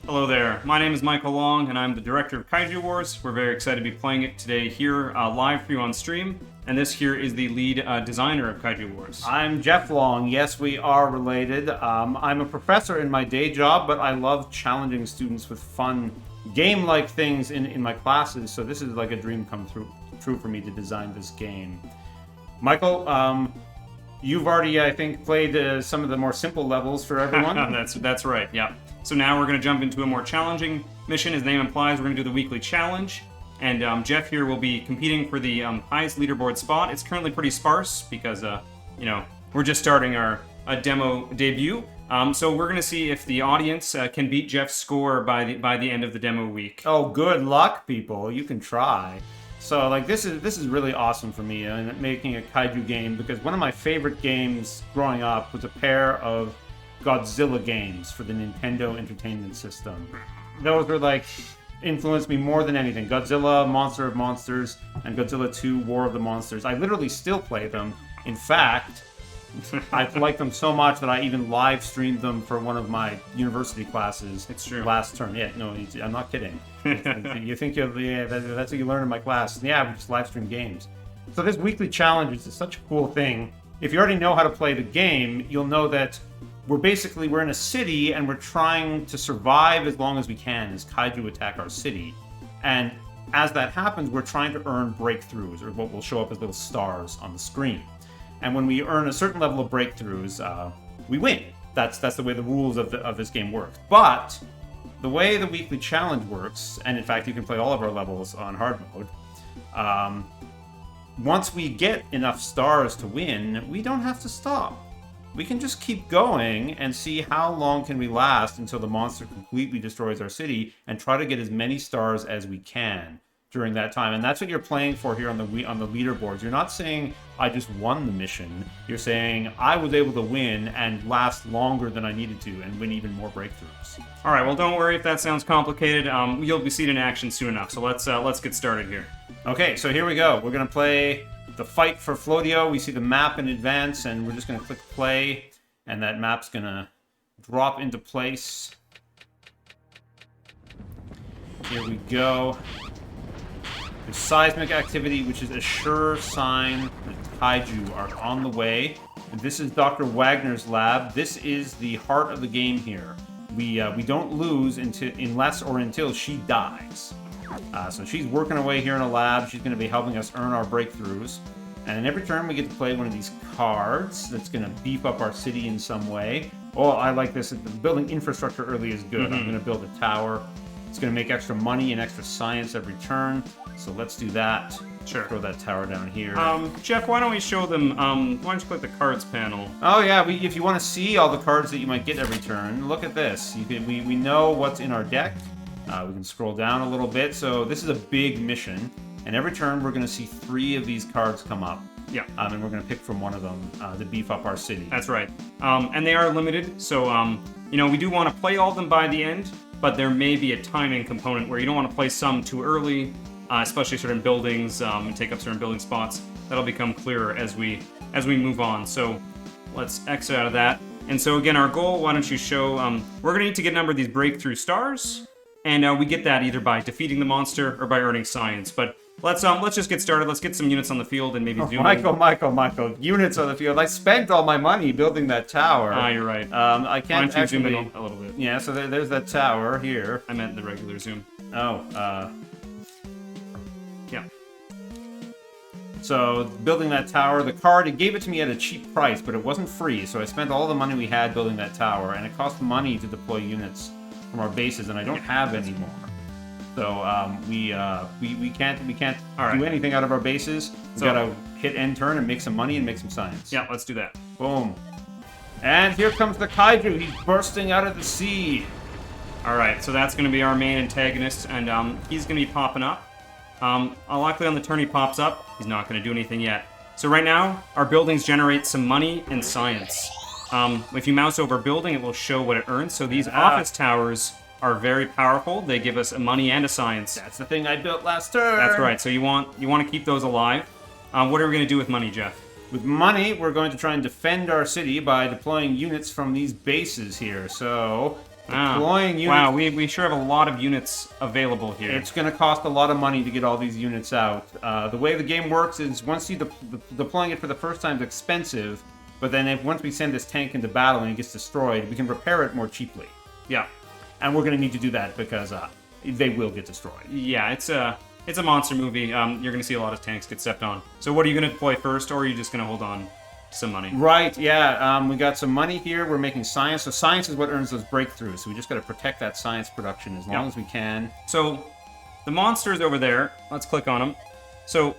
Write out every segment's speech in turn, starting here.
Hello there, my name is Michael Long and I'm the director of Kaiju Wars. We're very excited to be playing it today here live for you on stream. And this here is the lead designer of Kaiju Wars. I'm Jeff Long. Yes, we are related. I'm a professor in my day job, but I love challenging students with fun game-like things in my classes. So this is like a dream come true for me to design this game. Michael, you've already, I think, played some of the more simple levels for everyone. That's right, yeah. So now we're going to jump into a more challenging mission. As the name implies, we're going to do the weekly challenge. And Jeff here will be competing for the highest leaderboard spot. It's currently pretty sparse because, we're just starting our demo debut. So we're going to see if the audience can beat Jeff's score by the end of the demo week. Oh, good luck, people. You can try. So, like, this is really awesome for me, making a kaiju game, because one of my favorite games growing up was a pair of Godzilla games for the Nintendo Entertainment System. Those were, like, influenced me more than anything. Godzilla, Monster of Monsters, and Godzilla 2, War of the Monsters. I literally still play them. In fact, I like them so much that I even live streamed them for one of my university classes. It's true. Last term. Yeah, no, I'm not kidding. You think that's what you learn in my class. Yeah, we just live stream games. So this weekly challenge is such a cool thing. If you already know how to play the game, you'll know that we're in a city and we're trying to survive as long as we can as kaiju attack our city. And as that happens, we're trying to earn breakthroughs, or what will show up as little stars on the screen. And when we earn a certain level of breakthroughs, we win. That's the way the rules of this game work. But the way the weekly challenge works, and in fact you can play all of our levels on hard mode, once we get enough stars to win, we don't have to stop. We can just keep going and see how long can we last until the monster completely destroys our city, and try to get as many stars as we can during that time. And that's what you're playing for here on the leaderboards. You're not saying I just won the mission. You're saying I was able to win and last longer than I needed to and win even more breakthroughs. All right, well, don't worry if that sounds complicated. You'll be seen in action soon enough. So let's get started here. Okay, so here we go. We're gonna play the Fight for Floatia. We see the map in advance, and we're just going to click play, and that map's going to drop into place. Here we go. There's seismic activity, which is a sure sign that kaiju are on the way. And this is Dr. Wagner's lab. This is the heart of the game here. We don't lose until she dies. So she's working away here in a lab. She's going to be helping us earn our breakthroughs. And every turn we get to play one of these cards that's going to beef up our city in some way. Oh, I like this. Building infrastructure early is good. I'm going to build a tower. It's going to make extra money and extra science every turn. So let's do that. Sure. Throw that tower down here. Jeff, why don't we show them, why don't you click the cards panel? Oh yeah, if you want to see all the cards that you might get every turn, look at this. We know what's in our deck. We can scroll down a little bit. So this is a big mission. And every turn, we're going to see 3 of these cards come up. Yeah. And we're going to pick from one of them to beef up our city. That's right. And they are limited, so, we do want to play all of them by the end, but there may be a timing component where you don't want to play some too early, especially certain buildings, and take up certain building spots. That'll become clearer as we move on. So let's exit out of that. And so again, our goal, why don't you show, we're going to need to get a number of these breakthrough stars, and we get that either by defeating the monster or by earning science. But let's just get started. Let's get some units on the field and maybe zoom in. Michael. Units on the field. I spent all my money building that tower. You're right. I can't Why don't you actually... zoom in a little bit? Yeah, so there's that tower here. I meant the regular zoom. Oh, Yeah. So, building that tower, the card, it gave it to me at a cheap price, but it wasn't free, so I spent all the money we had building that tower, and it cost money to deploy units from our bases, and I don't have any more. So we can't do anything out of our bases. We gotta hit end turn and make some money and make some science. Yeah, let's do that. Boom. And here comes the kaiju. He's bursting out of the sea. All right, so that's going to be our main antagonist, and he's going to be popping up. Likely on the turn he pops up, he's not going to do anything yet. So right now, our buildings generate some money and science. If you mouse over a building, it will show what it earns. So these office towers are very powerful. They give us a money and a science. That's the thing I built last turn. That's right. So you want to keep those alive. What are we going to do with money, Jeff? With money, we're going to try and defend our city by deploying units from these bases here. So Deploying units. Wow, we sure have a lot of units available here. It's going to cost a lot of money to get all these units out. The way the game works is once you deploying it for the first time is expensive, but then once we send this tank into battle and it gets destroyed, we can repair it more cheaply. Yeah. And we're going to need to do that because they will get destroyed. Yeah, it's a monster movie. You're going to see a lot of tanks get stepped on. So what are you going to deploy first, or are you just going to hold on to some money? Right, yeah. We got some money here. We're making science. So science is what earns those breakthroughs. So we just got to protect that science production as long as we can. So the monsters over there, let's click on them. So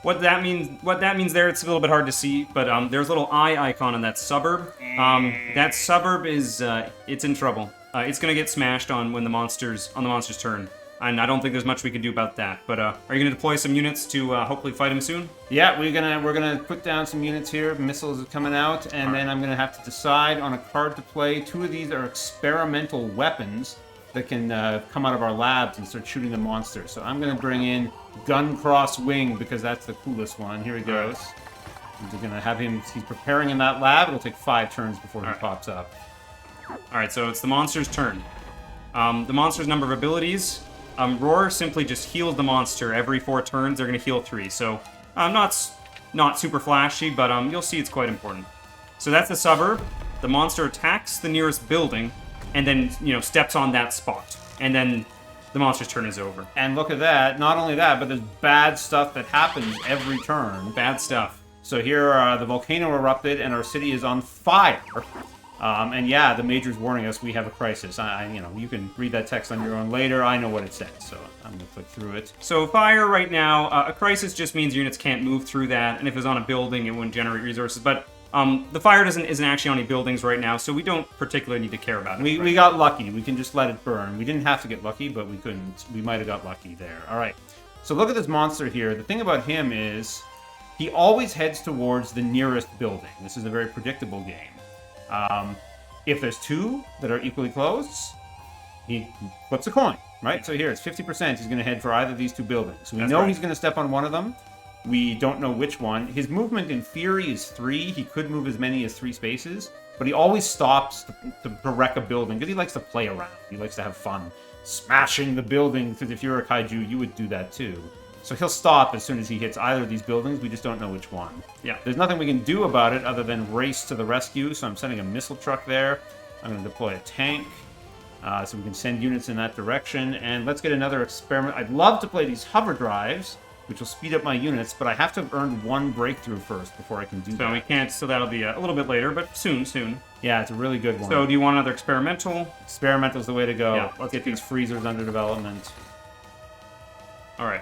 what that means there, it's a little bit hard to see, but there's a little eye icon in that suburb. That suburb is it's in trouble. It's gonna get smashed on the monster's turn, and I don't think there's much we can do about that. But are you gonna deploy some units to hopefully fight him soon? Yeah, we're gonna put down some units here. Missiles are coming out, and then I'm gonna have to decide on a card to play. 2 of these are experimental weapons that can come out of our labs and start shooting the monsters. So I'm gonna bring in Gun Cross Wing because that's the coolest one. Here he goes. We're gonna have him. He's preparing in that lab. It'll take 5 turns before he pops up. Alright, so it's the monster's turn. The monster's number of abilities. Roar simply just heals the monster every 4 turns. They're going to heal 3. So, not super flashy, but you'll see it's quite important. So that's the suburb. The monster attacks the nearest building, and then, steps on that spot. And then the monster's turn is over. And look at that. Not only that, but there's bad stuff that happens every turn. Bad stuff. So here, the volcano erupted, and our city is on fire. And yeah, the Major's warning us we have a crisis. You can read that text on your own later. I know what it says, so I'm gonna click through it. So fire right now, a crisis just means units can't move through that, and if it's on a building, it wouldn't generate resources. But the fire isn't actually on any buildings right now, so we don't particularly need to care about it. We got lucky. We can just let it burn. We didn't have to get lucky, but we couldn't. We might have got lucky there. All right. So look at this monster here. The thing about him is he always heads towards the nearest building. This is a very predictable game. If there's 2 that are equally close, he flips a coin, right? So here, it's 50%. He's going to head for either of these 2 buildings. We know he's going to step on one of them. We don't know which one. His movement, in theory, is 3. He could move as many as 3 spaces, but he always stops to wreck a building because he likes to play around. He likes to have fun smashing the building, because if you're a kaiju, you would do that too. So he'll stop as soon as he hits either of these buildings. We just don't know which one. Yeah. There's nothing we can do about it other than race to the rescue. So I'm sending a missile truck there. I'm going to deploy a tank so we can send units in that direction. And let's get another experiment. I'd love to play these hover drives, which will speed up my units, but I have to earn 1 breakthrough first before I can do that. So we can't, so that'll be a little bit later, but soon. Yeah, it's a really good one. So do you want another experimental? Experimental's the way to go. Yeah, let's get these freezers under development. Alright.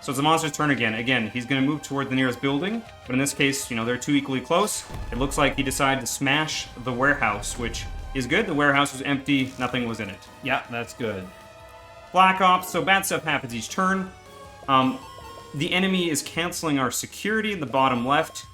So it's the monster's turn again. Again, he's going to move toward the nearest building, but in this case, they're 2 equally close. It looks like he decided to smash the warehouse, which is good. The warehouse was empty. Nothing was in it. Yeah, that's good. Black Ops. So bad stuff happens each turn. The enemy is canceling our security in the bottom left.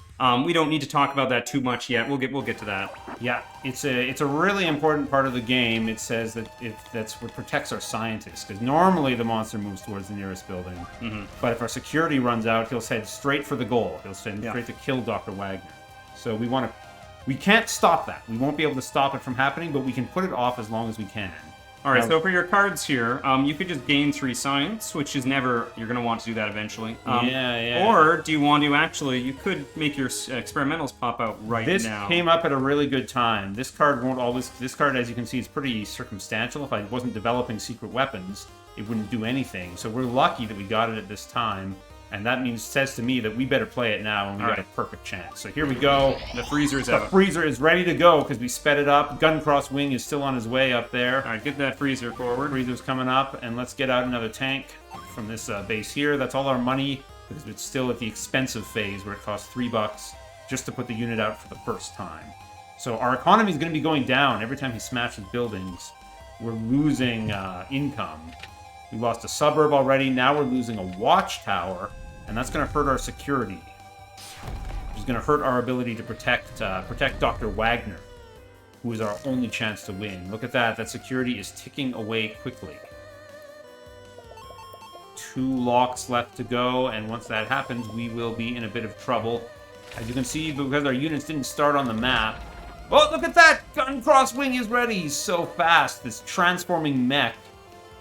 We don't need to talk about that too much yet. We'll get to that. Yeah, it's a really important part of the game. It says that that's what protects our scientists, because normally the monster moves towards the nearest building. Mm-hmm. But if our security runs out, he'll head straight for the goal. He'll send straight to kill Dr. Wagner. So we can't stop that. We won't be able to stop it from happening, but we can put it off as long as we can. All right, so for your cards here, you could just gain 3 science, which is never, you're going to want to do that eventually. Yeah. Or do you want to actually, you could make your experimentals pop out now. This came up at a really good time. This card won't always, this card, as you can see, is pretty circumstantial. If I wasn't developing secret weapons, it wouldn't do anything. So we're lucky that we got it at this time. And that says to me that we better play it now, and we got a perfect chance. So here we go. The freezer's out. The freezer is ready to go because we sped it up. Gun Cross Wing is still on his way up there. All right, get that freezer forward. Freezer's coming up, and let's get out another tank from this base here. That's all our money because it's still at the expensive phase where it costs $3 just to put the unit out for the first time. So our economy is going to be going down every time he smashes buildings. We're losing income. We lost a suburb already. Now we're losing a watchtower, and that's going to hurt our security. Which is going to hurt our ability to protect Dr. Wagner, who is our only chance to win. Look at that. That security is ticking away quickly. 2 locks left to go, and once that happens, we will be in a bit of trouble. As you can see, because our units didn't start on the map, Oh, look at that! Gun cross wing is ready. He's so fast. This transforming mech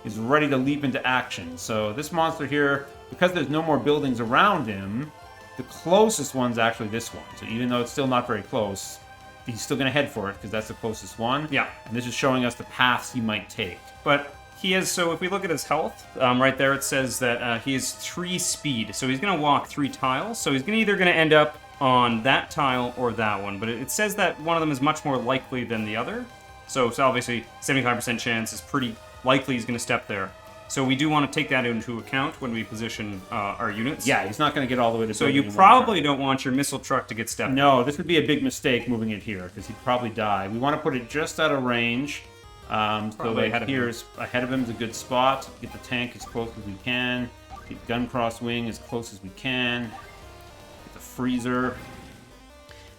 is ready to leap into action. So this monster here, because there's no more buildings around him, the closest one's actually this one. So even though it's still not very close, he's still going to head for it because that's the closest one. Yeah. And this is showing us the paths he might take. But he has, so if we look at his health, right there it says that he has 3 speed. So he's going to walk 3 tiles. So he's either going to end up on that tile or that one. But it says that one of them is much more likely than the other. So obviously 75% chance is pretty likely he's going to step there. So we do want to take that into account when we position our units. Yeah, he's not going to get all the way to. So you probably don't want your missile truck to get stepped. No, this would be a big mistake moving it here because he'd probably die. We want to put it just out of range. So like here's ahead of him is a good spot. Get the tank as close as we can. Get gun cross wing as close as we can. Get the freezer.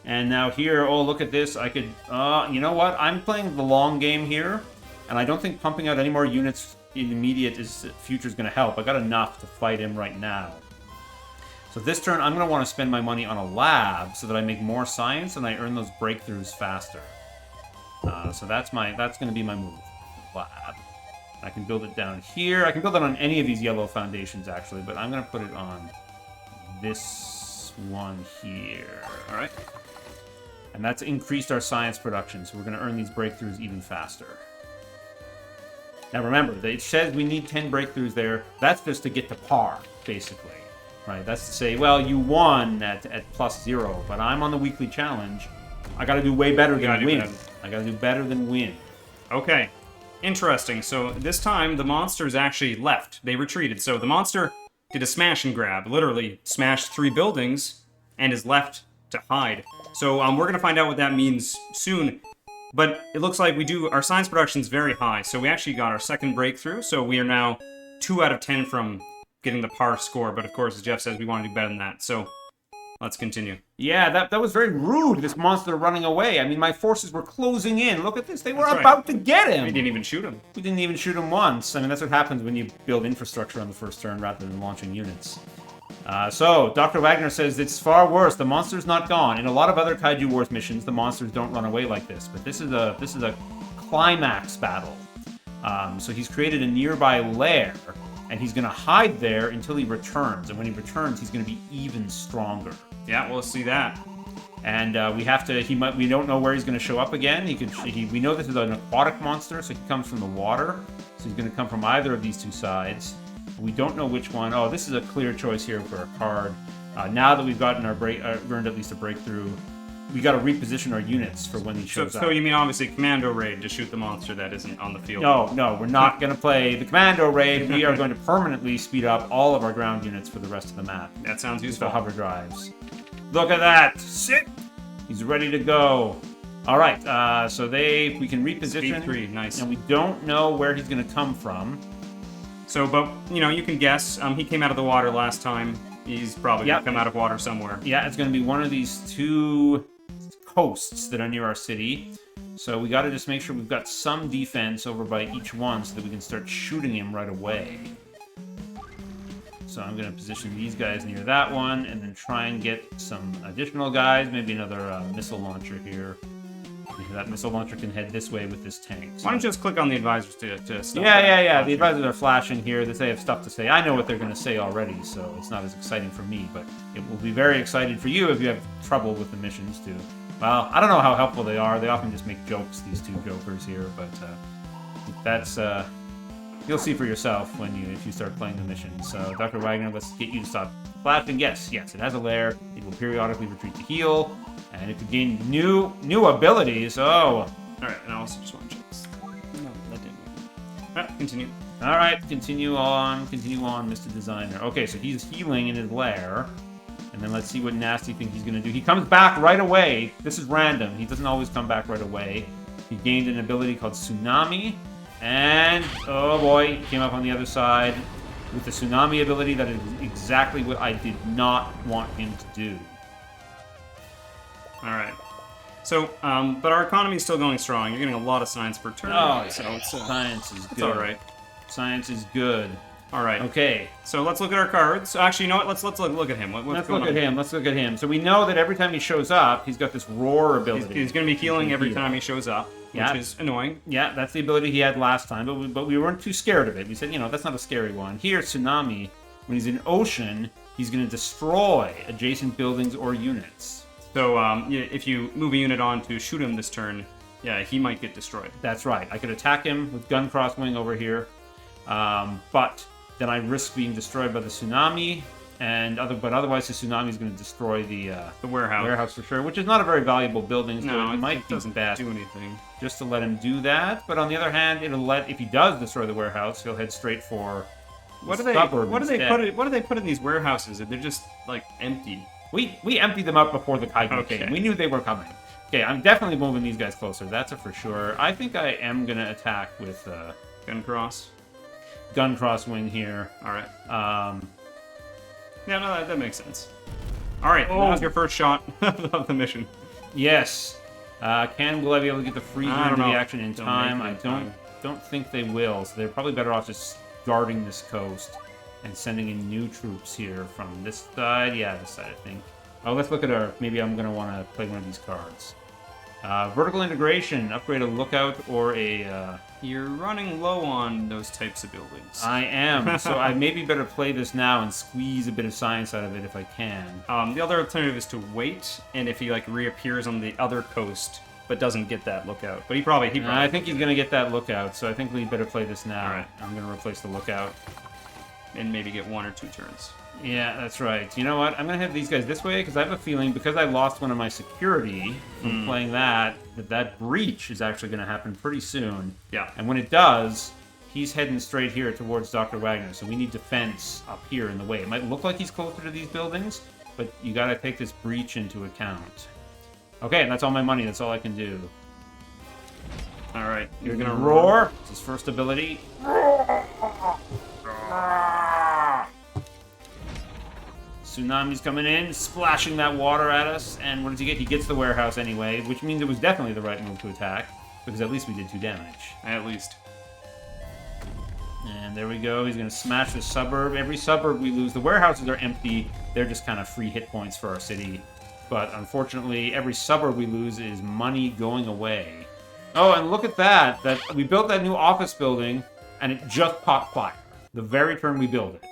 And now here, oh look at this. I could, you know what? I'm playing the long game here, and I don't think pumping out any more units in immediate future is going to help. I got enough to fight him right now. So this turn, I'm going to want to spend my money on a lab so that I make more science and I earn those breakthroughs faster. So that's going to be my move. Lab. I can build it down here. I can build it on any of these yellow foundations actually, but I'm going to put it on this one here. All right. And that's increased our science production, so we're going to earn these breakthroughs even faster. Now remember, it says we need 10 breakthroughs there. That's just to get to par, basically. Right? That's to say, well, you won at +0, but I'm on the weekly challenge. I got to do way better than win. I got to do better than win. Okay. Interesting. So this time, the monsters actually left. They retreated. So the monster did a smash and grab. Literally smashed 3 buildings and is left to hide. So we're going to find out what that means soon. But it looks like our science production is very high. So we actually got our second breakthrough. So we are now 2 out of 10 from getting the par score. But of course, as Jeff says, we want to do better than that. So let's continue. Yeah, that was very rude, this monster running away. I mean, my forces were closing in. Look at this. They were about to get him. We didn't even shoot him. We didn't even shoot him once. I mean, that's what happens when you build infrastructure on the first turn rather than launching units. So, Dr. Wagner says it's far worse. The monster's not gone. In a lot of other Kaiju Wars missions, the monsters don't run away like this. But this is a climax battle. So he's created a nearby lair, and he's going to hide there until he returns. And when he returns, he's going to be even stronger. Yeah, we'll see that. And we have to. We don't know where he's going to show up again. We know this is an aquatic monster, so he comes from the water. So he's going to come from either of these 2 sides. We don't know which one. Oh, this is a clear choice here for a card. Now that we've gotten earned at least a breakthrough, we got to reposition our units for when he shows up. So you mean obviously Commando Raid to shoot the monster that isn't on the field? No, we're not going to play the Commando Raid. We are going to permanently speed up all of our ground units for the rest of the map. That sounds useful. The hover drives. Look at that! Sick! He's ready to go. All right, so we can reposition. Speed 3, nice. And we don't know where he's going to come from. So, but, you can guess. He came out of the water last time. He's probably going to come out of water somewhere. Yeah, it's going to be one of these 2 coasts that are near our city. So we got to just make sure we've got some defense over by each one so that we can start shooting him right away. So I'm going to position these guys near that one and then try and get some additional guys. Maybe another missile launcher here. That missile launcher can head this way with this tank. So. Why don't you just click on the advisors to stop? Yeah. The advisors are flashing here. They have stuff to say. I know what they're going to say already, so it's not as exciting for me, but it will be very exciting for you if you have trouble with the missions, too. Well, I don't know how helpful they are. They often just make jokes, these 2 jokers here, but that's... You'll see for yourself if you start playing the missions. So, Dr. Wagner, let's get you to stop flashing. Yes, it has a lair. It will periodically retreat to heal. And it could gain new abilities. Oh. Alright, and I also just want to check this. No, that didn't. Alright, continue. Alright, continue on, Mr. Designer. Okay, so he's healing in his lair. And then let's see what nasty thing he's going to do. He comes back right away. This is random. He doesn't always come back right away. He gained an ability called Tsunami. And, oh boy, he came up on the other side with the Tsunami ability. That is exactly what I did not want him to do. Alright. So, but our economy is still going strong. You're getting a lot of science per turn. Oh, so it's, science is good. It's alright. Science is good. All right. Okay. So let's look at our cards. Actually, you know what? Let's look at him. Let's look at him. Let's look at him. So we know that every time he shows up, he's got this roar ability. He's going to be healing every time he shows up, which is annoying. Yeah, that's the ability he had last time, but we weren't too scared of it. We said, that's not a scary one. Here, Tsunami, when he's in ocean, he's going to destroy adjacent buildings or units. So if you move a unit on to shoot him this turn, yeah, he might get destroyed. That's right. I could attack him with gun crosswing over here, but then I risk being destroyed by the tsunami, but otherwise the tsunami is going to destroy the warehouse for sure, which is not a very valuable building. So no, it might it doesn't be best do anything just to let him do that. But on the other hand, if he does destroy the warehouse, he'll head straight for what do they put in these warehouses? They're just like empty. We emptied them out before the Kaiju came. We knew they were coming. Okay, I'm definitely moving these guys closer. That's a for sure. I think I am going to attack with gun cross wing here. All right. Yeah, no, that makes sense. All right, that was your first shot of the mission. Yes. Will I be able to get the freezer into the action in time? I don't think they will. So they're probably better off just guarding this coast and sending in new troops here from this side. Yeah, this side, I think. Oh, let's look at maybe I'm going to want to play one of these cards. Vertical integration, upgrade a lookout or a... You're running low on those types of buildings. I am, so I maybe better play this now and squeeze a bit of science out of it if I can. The other alternative is to wait, and if he reappears on the other coast, but doesn't get that lookout. But he probably I think he's going to get that lookout, so I think we better play this now. All right. I'm going to replace the lookout. And maybe get 1 or 2 turns. Yeah, that's right. You know what? I'm going to have these guys this way, because I have a feeling, because I lost one of my security from playing that breach is actually going to happen pretty soon. Yeah. And when it does, he's heading straight here towards Dr. Wagner, so we need defense up here in the way. It might look like he's closer to these buildings, but you got to take this breach into account. Okay, and that's all my money. That's all I can do. All right. You're going to roar. It's his first ability. Tsunami's coming in, splashing that water at us, and what does he get? He gets the warehouse anyway, which means it was definitely the right move to attack, because at least we did 2 damage. At least. And there we go, he's going to smash the suburb. Every suburb we lose, the warehouses are empty, they're just kind of free hit points for our city. But unfortunately, every suburb we lose is money going away. Oh, and look at that, we built that new office building, and it just caught fire. The very turn we built it.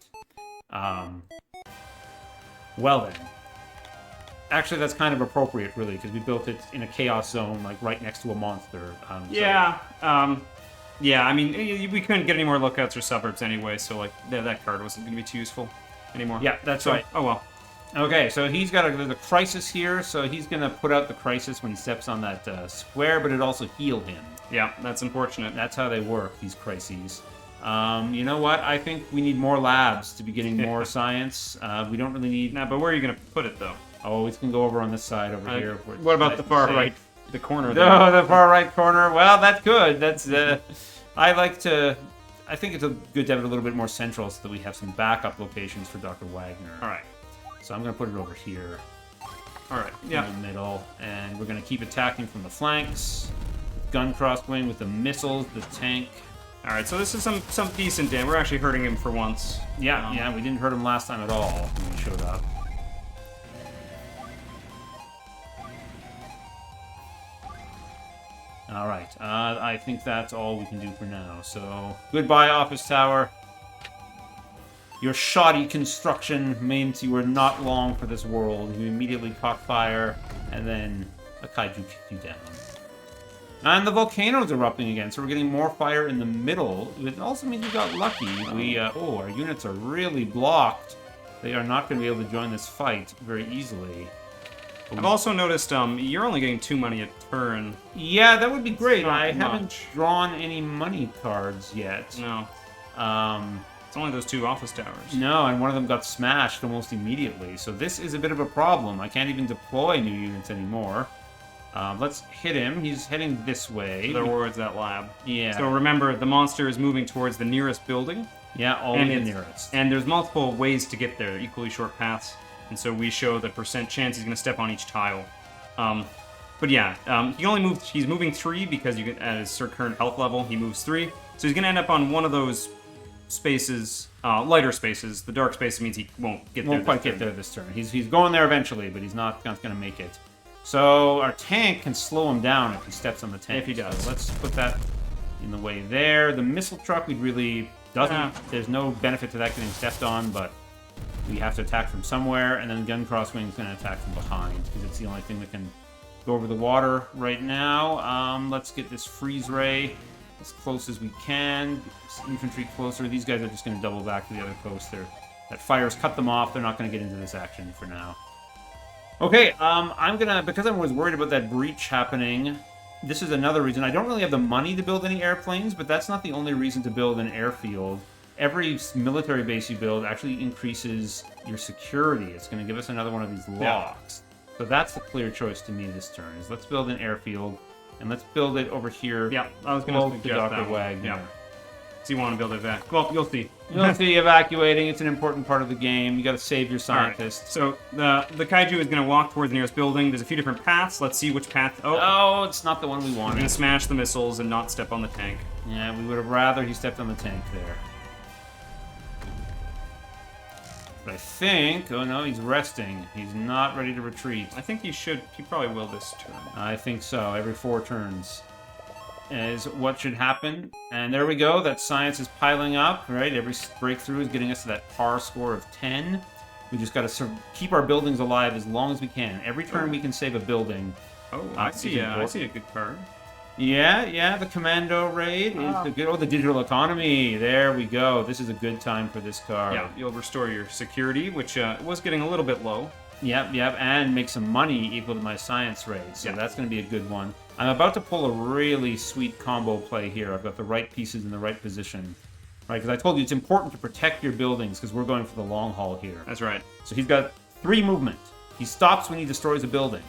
Well then. Actually, that's kind of appropriate, really, because we built it in a chaos zone, right next to a monster. Yeah, I mean, we couldn't get any more lookouts or suburbs anyway, so, that card wasn't going to be too useful anymore. Yeah, that's right. Oh, well. Okay, so he's got the crisis here, so he's going to put out the crisis when he steps on that square, but it also healed him. Yeah, that's unfortunate. That's how they work, these crises. You know what? I think we need more labs to be getting more science. We don't really need... Nah, but where are you going to put it, though? Oh, it's going to go over on this side over here. What about the far right? The corner there? No, the far right corner. Well, that's good. That's... I think it's good to have it a little bit more central so that we have some backup locations for Dr. Wagner. All right. So I'm going to put it over here. All right. Yeah. In the middle. And we're going to keep attacking from the flanks. Gun crosswing with the missiles, the tank... All right, so this is some decent damage. We're actually hurting him for once. Yeah, we didn't hurt him last time at all when he showed up. All right, I think that's all we can do for now. So, goodbye, Office Tower. Your shoddy construction means you were not long for this world. You immediately caught fire, and then a kaiju kicked you down. And the volcano's erupting again, so we're getting more fire in the middle. It also means we got lucky. Our units are really blocked. They are not going to be able to join this fight very easily. I've also noticed you're only getting 2 money a turn. Yeah, that would be great. I haven't drawn any money cards yet. No. It's only those 2 office towers. No, and one of them got smashed almost immediately. So this is a bit of a problem. I can't even deploy new units anymore. Let's hit him. He's heading this way. Towards that lab. Yeah. So remember, the monster is moving towards the nearest building. Yeah, always the nearest. And there's multiple ways to get there, equally short paths. And so we show the percent chance he's going to step on each tile. But yeah, he's moving 3 because at his current health level, he moves 3. So he's going to end up on one of those spaces, lighter spaces. The dark spaces means he won't get there. Won't quite get there this turn. He's going there eventually, but he's not going to make it. So our tank can slow him down if he steps on the tank. If he does. So let's put that in the way there. The missile truck, we really doesn't. There's no benefit to that getting stepped on, but we have to attack from somewhere, and then gun crosswing is going to attack from behind because it's the only thing that can go over the water right now. Let's get this freeze ray as close as we can. Infantry closer. These guys are just going to double back to the other coast. That fire's cut them off. They're not going to get into this action for now. Okay, because I was worried about that breach happening, this is another reason. I don't really have the money to build any airplanes, but that's not the only reason to build an airfield. Every military base you build actually increases your security. It's going to give us another one of these locks. Yeah. So that's the clear choice to me this turn, is let's build an airfield, and let's build it over here. Yeah, I was going to suggest Dr. that Wagner. Yeah. So you want to build it back. Well, you'll see. You'll see evacuating. It's an important part of the game. You got to save your scientists. Right. So the kaiju is going to walk towards the nearest building. There's a few different paths. Let's see which path. Oh, it's not the one we We're wanted. going to smash the missiles and not step on the tank. Yeah, we would have rather he stepped on the tank there. But I think... Oh, no, he's resting. He's not ready to retreat. I think he probably will this turn. I think so. Every 4 turns is what should happen. And there we go. That science is piling up, right? Every breakthrough is getting us to that par score of 10. We just got to keep our buildings alive as long as we can. Every turn we can save a building. Oh, I see a good card. Yeah, the commando raid is the good. Oh, the digital economy. There we go. This is a good time for this card. Yeah, you'll restore your security, which was getting a little bit low. Yep, and make some money equal to my science raid. So that's going to be a good one. I'm about to pull a really sweet combo play here. I've got the right pieces in the right position. Right, because I told you it's important to protect your buildings because we're going for the long haul here. That's right. So he's got 3 movement. He stops when he destroys a building.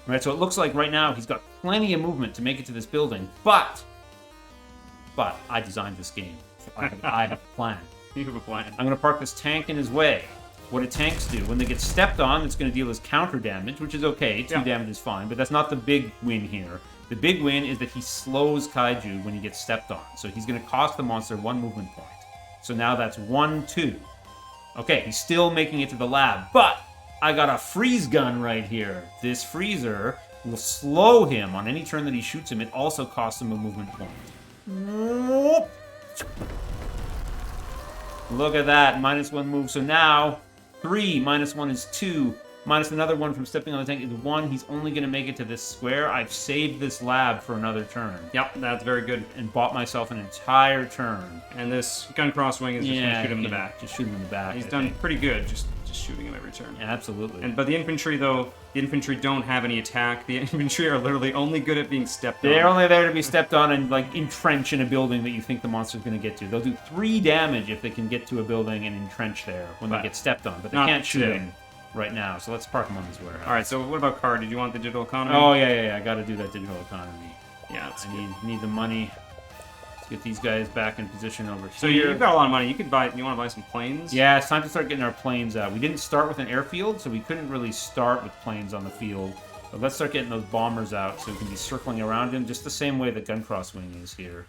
Right, so it looks like right now he's got plenty of movement to make it to this building, but I designed this game. So I have a plan. You have a plan. I'm going to park this tank in his way. What do tanks do? When they get stepped on, it's going to deal us counter damage, which is okay. 2 damage is fine, but that's not the big win here. The big win is that he slows Kaiju when he gets stepped on. So he's going to cost the monster 1 movement point. So now that's 1, 2. Okay, he's still making it to the lab, but I got a freeze gun right here. This freezer will slow him on any turn that he shoots him. It also costs him a movement point. Look at that, -1 move. So now 3 -1 is 2, minus another 1 from stepping on the tank is 1. He's only going to make it to this square. I've saved this lab for another turn. Yep, that's very good. And bought myself an entire turn. And this gun crosswing is just going to shoot him in the back. Just shoot him in the back. He's done pretty good, just shooting him every turn. Absolutely. But the infantry, though, don't have any attack. The infantry are literally only good at being stepped on. They're only there to be stepped on and like entrench in a building that you think the monster's going to get to. They'll do 3 damage if they can get to a building and entrench there when they get stepped on, but they can't shoot him right now. So let's park him on his warehouse. All right. So what about card? Did you want the digital economy? Oh yeah. I got to do that digital economy. Yeah, I need the money. Get these guys back in position over here. So you've got a lot of money. You want to buy some planes? Yeah, it's time to start getting our planes out. We didn't start with an airfield, so we couldn't really start with planes on the field. But let's start getting those bombers out so we can be circling around him just the same way the gun crosswing is here.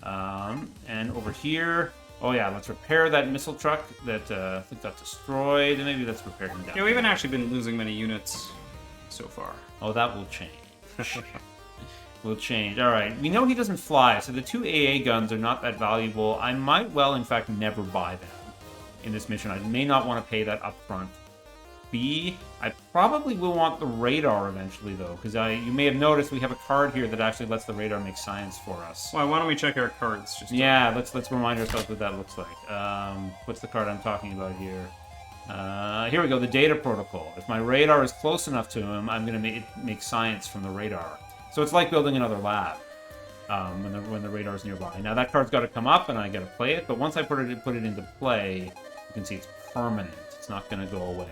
And over here, oh yeah, let's repair that missile truck that I think got destroyed. And maybe let's repair him down. Yeah, we haven't actually been losing many units so far. Oh, that will change. Will change. All right. We know he doesn't fly, so the 2 AA guns are not that valuable. I might well, in fact, never buy them in this mission. I may not want to pay that up front. B, I probably will want the radar eventually, though, because you may have noticed we have a card here that actually lets the radar make science for us. Well, why don't we check our cards? Let's remind ourselves what that looks like. What's the card I'm talking about here? Here we go, the data protocol. If my radar is close enough to him, I'm going to make science from the radar. So it's like building another lab when the radar's nearby. Now that card's got to come up, and I got to play it. But once I put it into play, you can see it's permanent. It's not going to go away.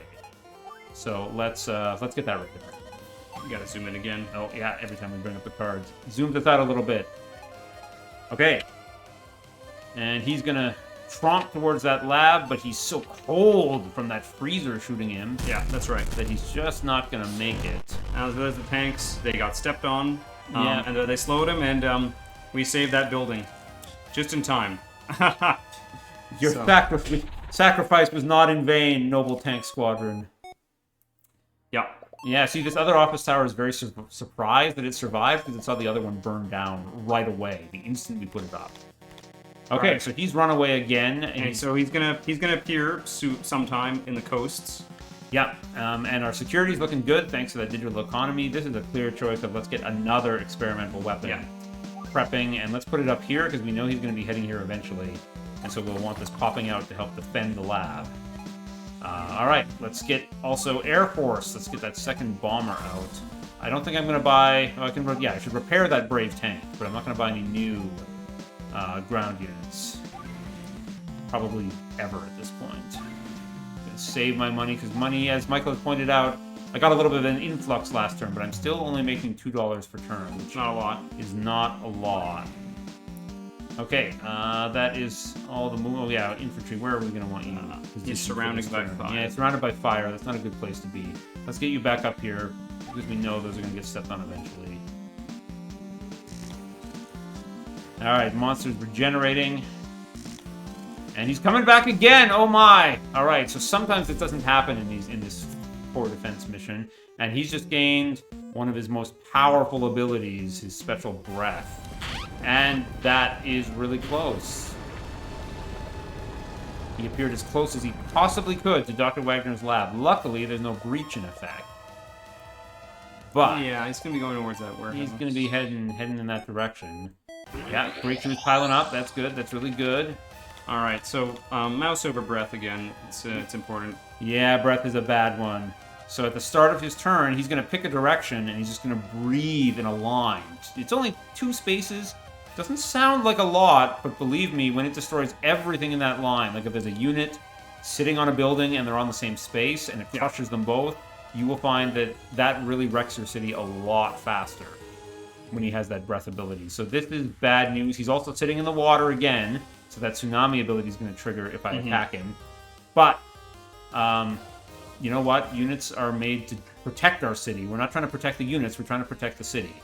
So let's get that right there. You got to zoom in again. Oh yeah, every time we bring up the cards, zoomed us out a little bit. Okay, and he's gonna tromp towards that lab, but he's so cold from that freezer shooting him. Yeah, that's right. That he's just not gonna make it. Now there's the tanks. They got stepped on, and they slowed him, and we saved that building just in time. Your sacrifice was not in vain, noble tank squadron. Yeah. Yeah, see, this other office tower is very surprised that it survived because it saw the other one burn down right away the instant we put it up. Okay, so he's run away again. And so he's gonna appear sometime in the coasts. Yeah, and our security's looking good thanks to that digital economy. This is a clear choice of let's get another experimental weapon. Yeah. Prepping, and let's put it up here because we know he's going to be heading here eventually. And so we'll want this popping out to help defend the lab. All right, let's get also Air Force. Let's get that second bomber out. I don't think I'm going to buy... Oh, I should repair that Brave tank, but I'm not going to buy any new ground units. Probably ever at this point. I'm going to save my money, because money, as Michael has pointed out, I got a little bit of an influx last turn, but I'm still only making $2 per turn, which not a lot. Is not a lot. Okay, that is all the move. Oh, yeah, infantry. Where are we going to want you? He's surrounded by fire. Yeah, surrounded by fire. That's not a good place to be. Let's get you back up here, because we know those are going to get stepped on eventually. Alright, monster's regenerating. And he's coming back again! Oh my! Alright, so sometimes it doesn't happen in this core defense mission. And he's just gained one of his most powerful abilities, his special breath. And that is really close. He appeared as close as he possibly could to Dr. Wagner's lab. Luckily, there's no breach in effect. But yeah, he's going to be going towards that warehouse. He's going to be heading in that direction. Yeah, breakthrough's piling up. That's good. That's really good. All right, so mouse over breath again. It's important. Yeah, breath is a bad one. So at the start of his turn, he's going to pick a direction, and he's just going to breathe in a line. It's only 2 spaces. Doesn't sound like a lot, but believe me, when it destroys everything in that line, like if there's a unit sitting on a building and they're on the same space and it crushes them both, you will find that that really wrecks your city a lot faster when he has that breath ability. So this is bad news. He's also sitting in the water again, so that tsunami ability is going to trigger if I attack him. But, you know what? Units are made to protect our city. We're not trying to protect the units, we're trying to protect the city.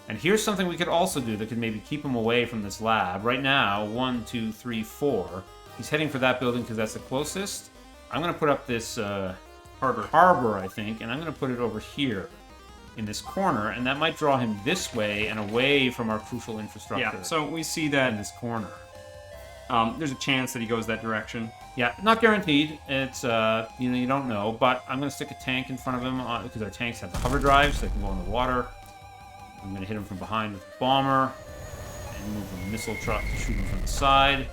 And here's something we could also do that could maybe keep him away from this lab. Right now, 1, 2, 3, 4. He's heading for that building because that's the closest. I'm going to put up this harbor, I think, and I'm going to put it over here in this corner, and that might draw him this way and away from our crucial infrastructure. Yeah, so we see that in this corner. There's a chance that he goes that direction. Yeah, not guaranteed. It's, you don't know, but I'm going to stick a tank in front of him because our tanks have the hover drive, so they can go in the water. I'm going to hit him from behind with the bomber and move the missile truck to shoot him from the side.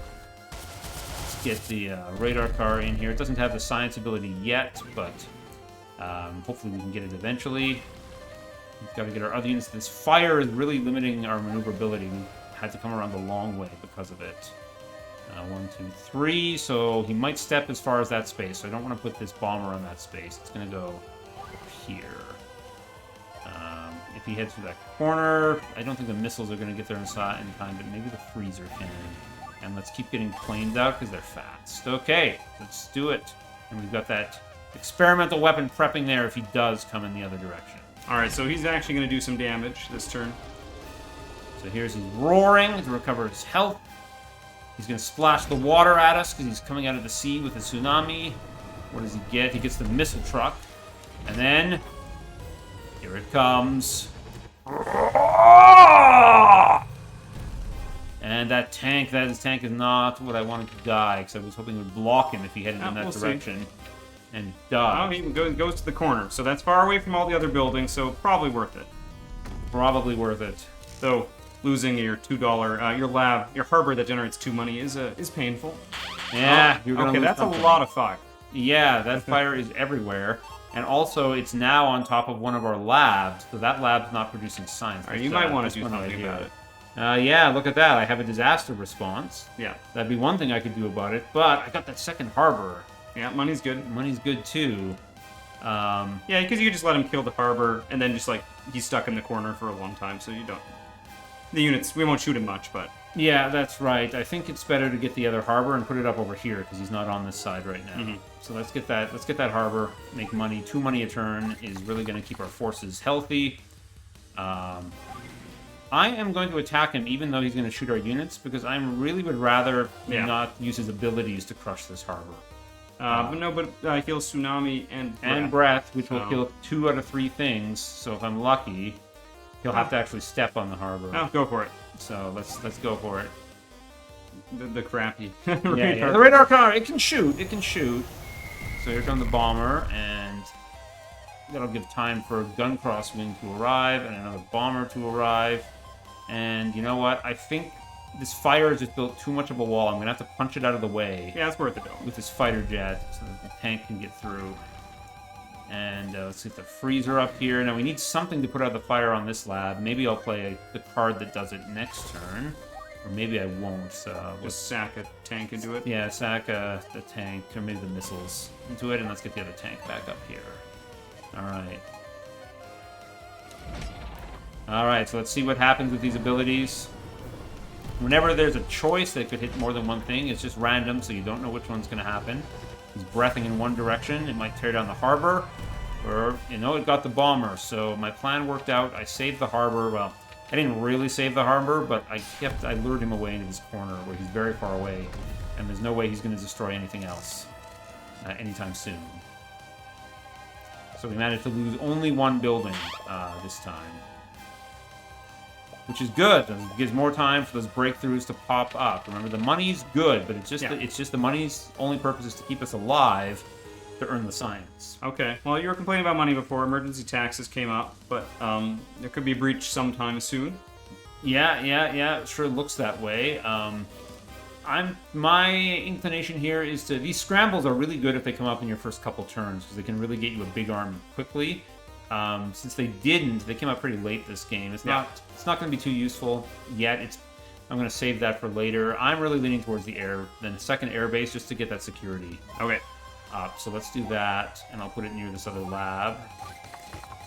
Let's get the radar car in here. It doesn't have the science ability yet, but hopefully we can get it eventually. We've got to get our other units. This fire is really limiting our maneuverability. We had to come around the long way because of it. 1, 2, 3. So he might step as far as that space. So I don't want to put this bomber on that space. It's going to go over here. If he heads for that corner, I don't think the missiles are going to get there in time, but maybe the freezer can. And let's keep getting planes out because they're fast. Okay, let's do it. And we've got that experimental weapon prepping there if he does come in the other direction. All right, so he's actually going to do some damage this turn. So here's his roaring to recover his health. He's going to splash the water at us because he's coming out of the sea with a tsunami. What does he get? He gets the missile truck. And then, here it comes. And that tank, his tank is not what I wanted to die because I was hoping it would block him if he headed in that direction. And died. Oh, he goes to the corner, so that's far away from all the other buildings, so probably worth it. Probably worth it. Though losing your $2, your harbor that generates 2 money is painful. Yeah, you're gonna lose that's something. A lot of fire. Yeah, that fire is everywhere. And also, it's now on top of one of our labs, so that lab's not producing science. Right, you might want to do something about it. Yeah, look at that. I have a disaster response. Yeah. That'd be one thing I could do about it, but I got that second harbor. Yeah, money's good. Money's good, too. Yeah, because you could just let him kill the harbor, and then just, he's stuck in the corner for a long time, so you don't... The units, we won't shoot him much, but... Yeah, that's right. I think it's better to get the other harbor and put it up over here, because he's not on this side right now. So let's get that harbor, make money. 2 money a turn is really going to keep our forces healthy. I am going to attack him even though he's going to shoot our units because I really would rather not use his abilities to crush this harbor. But heal tsunami and breath, which will kill 2 out of 3 things. So if I'm lucky, he'll have to actually step on the harbor. Oh, go for it. So let's go for it. The crappy radar. The radar car, it can shoot. It can shoot. So here comes the bomber, and that'll give time for a gun crosswind to arrive and another bomber to arrive. And you know what? I think this fire has just built too much of a wall. I'm going to have to punch it out of the way. Yeah, it's worth it, though. With this fighter jet so that the tank can get through. And let's get the freezer up here. Now, we need something to put out the fire on this lab. Maybe I'll play the card that does it next turn. Or maybe I won't. Just sack a tank into it? Yeah, sack the tank, or maybe the missiles into it, and let's get the other tank back up here. Alright. Alright, so let's see what happens with these abilities. Whenever there's a choice that could hit more than one thing, it's just random, so you don't know which one's going to happen. He's breathing in one direction. It might tear down the harbor, or, you know, it got the bomber. So my plan worked out. I saved the harbor. Well, I didn't really save the harbor, but I lured him away into this corner where he's very far away, and there's no way he's going to destroy anything else anytime soon. So we managed to lose only one building this time, which is good. It gives more time for those breakthroughs to pop up. Remember, the money's good, but it's just the money's only purpose is to keep us alive to earn the science. Okay. Well, you were complaining about money before. Emergency taxes came up, but there could be a breach sometime soon. Yeah. It sure looks that way. My inclination here is to... These scrambles are really good if they come up in your first couple turns, because they can really get you a big army quickly. Since they didn't, they came out pretty late this game. It's not going to be too useful yet. I'm going to save that for later. I'm really leaning towards the second air base, just to get that security. Okay. So let's do that, and I'll put it near this other lab,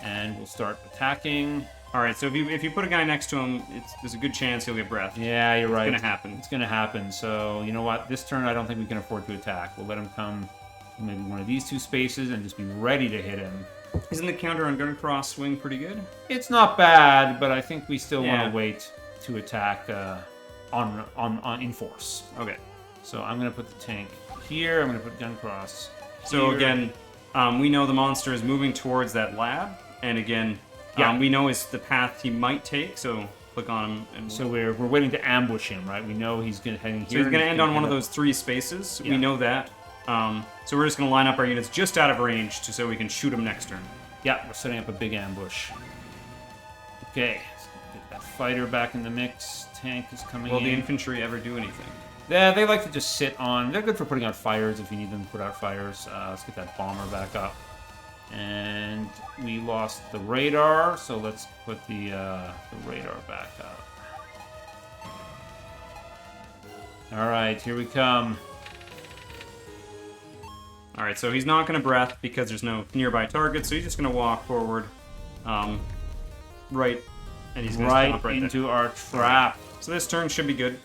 and we'll start attacking. All right, so if you put a guy next to him, there's a good chance he'll get breath. Yeah, you're right. It's going to happen. So you know what? This turn, I don't think we can afford to attack. We'll let him come to maybe one of these 2 spaces and just be ready to hit him. Isn't the counter on gun cross swing pretty good? It's not bad, but I think we still want to wait to attack in force. Okay. So I'm going to put the tank here. I'm going to put gun cross So here. again, we know the monster is moving towards that lab, and again, we know is the path he might take. So click on him, and so we're waiting to ambush him, right? We know he's going to head in here. So he's going to end on one of those 3 spaces. Yeah. We know that. So we're just going to line up our units just out of range so we can shoot him next turn. Yeah, we're setting up a big ambush. Okay, let's get that fighter back in the mix. Tank is coming in. Will the infantry ever do anything? Yeah, they like to just sit on. They're good for putting out fires if you need them to put out fires. Let's get that bomber back up. And we lost the radar, so let's put the radar back up. All right, here we come. All right, so he's not going to breath because there's no nearby target, so he's just going to walk forward, right, and he's going to stop right into our trap. So this turn should be good.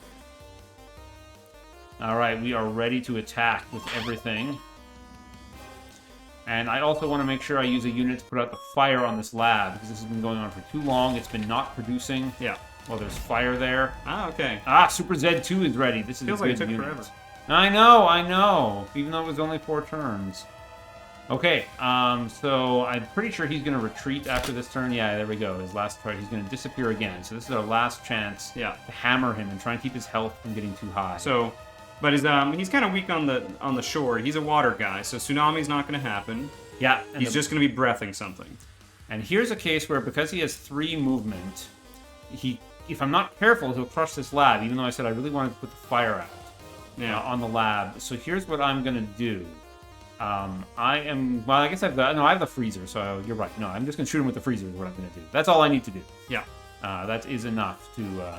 All right, we are ready to attack with everything. And I also want to make sure I use a unit to put out the fire on this lab, because this has been going on for too long. It's been not producing. Yeah. Well, there's fire there. Ah, okay. Super Z2 is ready. This is Feels a good like it took unit. forever. I know. Even though it was only 4 turns. Okay, so I'm pretty sure he's going to retreat after this turn. Yeah, there we go. His last try. He's going to disappear again. So this is our last chance to hammer him and try and keep his health from getting too high. So, but he's kind of weak on the shore. He's a water guy, so tsunami's not going to happen. Yeah. He's just going to be breathing something. And here's a case where, because he has 3 movement, if I'm not careful, he'll crush this lab, even though I said I really wanted to put the fire out. Yeah, on the lab. So here's what I'm gonna do. I guess I have the freezer. So you're right. No, I'm just gonna shoot him with the freezer. Is what I'm gonna do. That's all I need to do. Yeah, that is enough to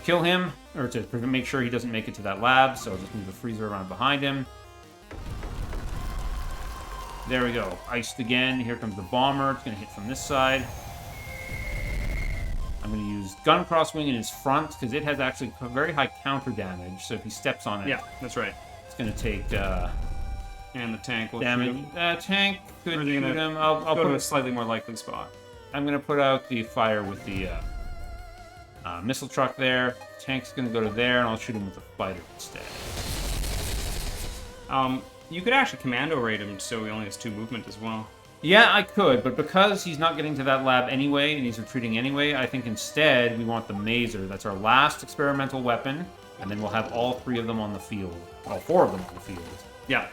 kill him, or to make sure he doesn't make it to that lab. So I'll just move the freezer around behind him. There we go. Iced again. Here comes the bomber. It's gonna hit from this side. I'm going to use gun crosswing in his front, because it has actually very high counter damage. So if he steps on it, yeah, that's right. It's going to take and the tank will damage. shoot him. Tank could shoot him. I'll go put to a slightly more likely spot. I'm going to put out the fire with the Missile truck there. Tank's going to go to there, and I'll shoot him with a fighter instead. You could actually commando raid him so he only has 2 movement as well. Yeah, I could, but because he's not getting to that lab anyway, and he's retreating anyway, I think instead we want the Mazer. That's our last experimental weapon, and then we'll have all 3 of them on the field. All 4 of them on the field. Yeah.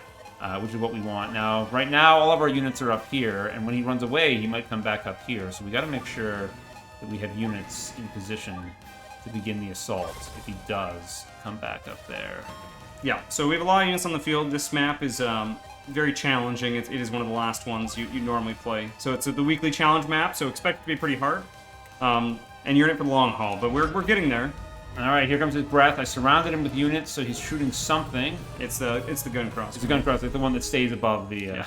Which is what we want. Now, right now, all of our units are up here, and when he runs away, he might come back up here. So we got to make sure that we have units in position to begin the assault if he does come back up there. Yeah, so we have a lot of units on the field. This map is very challenging. It is one of the last ones you normally play. So it's the weekly challenge map, so expect it to be pretty hard. And you're in it for the long haul, but we're getting there. All right, here comes his breath. I surrounded him with units, so he's shooting something. It's the gun cross. It's the gun cross. It's the one that stays above the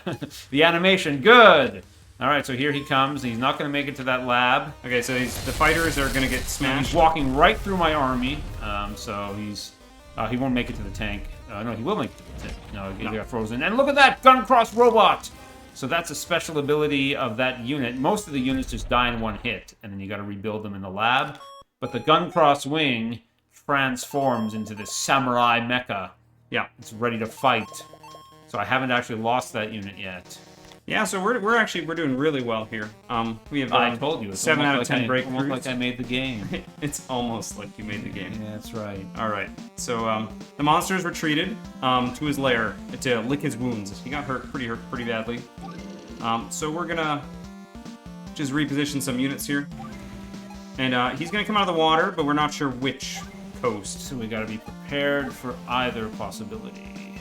the animation. Good. All right, so here he comes. He's not going to make it to that lab. Okay, so the fighters are going to get smashed. He's walking right through my army, so he won't make it to the tank. No, he will make it to the tank. No, he got frozen. And look at that gun cross robot. So that's a special ability of that unit. Most of the units just die in 1 hit, and then you got to rebuild them in the lab. But the gun cross wing transforms into this samurai mecha. Yeah, it's ready to fight. So I haven't actually lost that unit yet. Yeah, so we're doing really well here. We have I told you, it's 7 out of 10 breakthroughs. Almost like I made the game. It's almost like you made the game. Yeah, that's right. All right, so the monster's retreated to his lair to lick his wounds. He got pretty badly. So we're gonna just reposition some units here, and he's gonna come out of the water, but we're not sure which coast. So we got to be prepared for either possibility.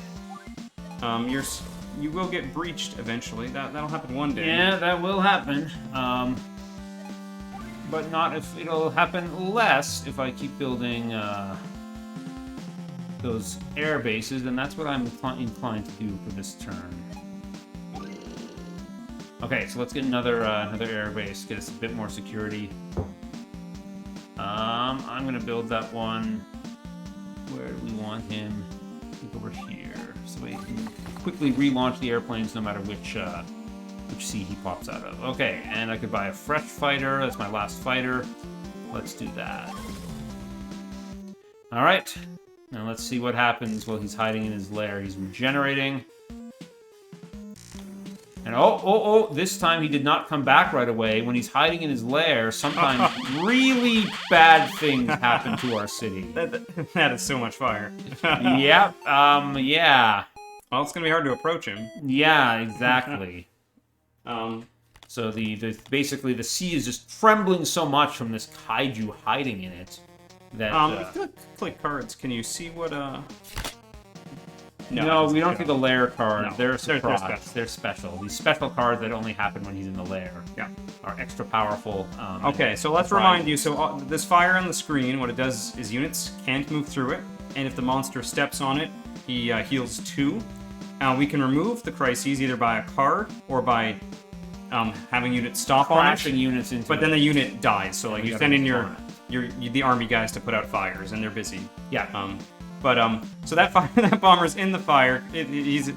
You will get breached eventually. That'll happen one day. Yeah, that will happen. But not if it'll happen less if I keep building those air bases, and that's what I'm inclined to do for this turn. Okay, so let's get another air base, get us a bit more security. I'm gonna build that one. Where do we want him? I think over here, so we can quickly relaunch the airplanes no matter which sea he pops out of. Okay, and I could buy a fresh fighter. That's my last fighter. Let's do that. All right, now let's see what happens while he's hiding in his lair. He's regenerating. And oh, this time he did not come back right away. When he's hiding in his lair, sometimes really bad things happen to our city. That is so much fire. Yep, yeah. Well, it's gonna be hard to approach him. Yeah, exactly. So basically the sea is just trembling so much from this kaiju hiding in it that if you click cards, can you see what No, we don't see the lair card. No, they're a surprise. special. They're special. These special cards that only happen when he's in the lair. Yeah. Are extra powerful. Okay, so let's remind you. So this fire on the screen, what it does is units can't move through it, and if the monster steps on it, he heals 2. We can remove the crises either by a card or by having units stop on it. Crashing units into But then the unit dies. So like you send in respawn the army guys to put out fires, and they're busy. Yeah. So that bomber's in the fire. He's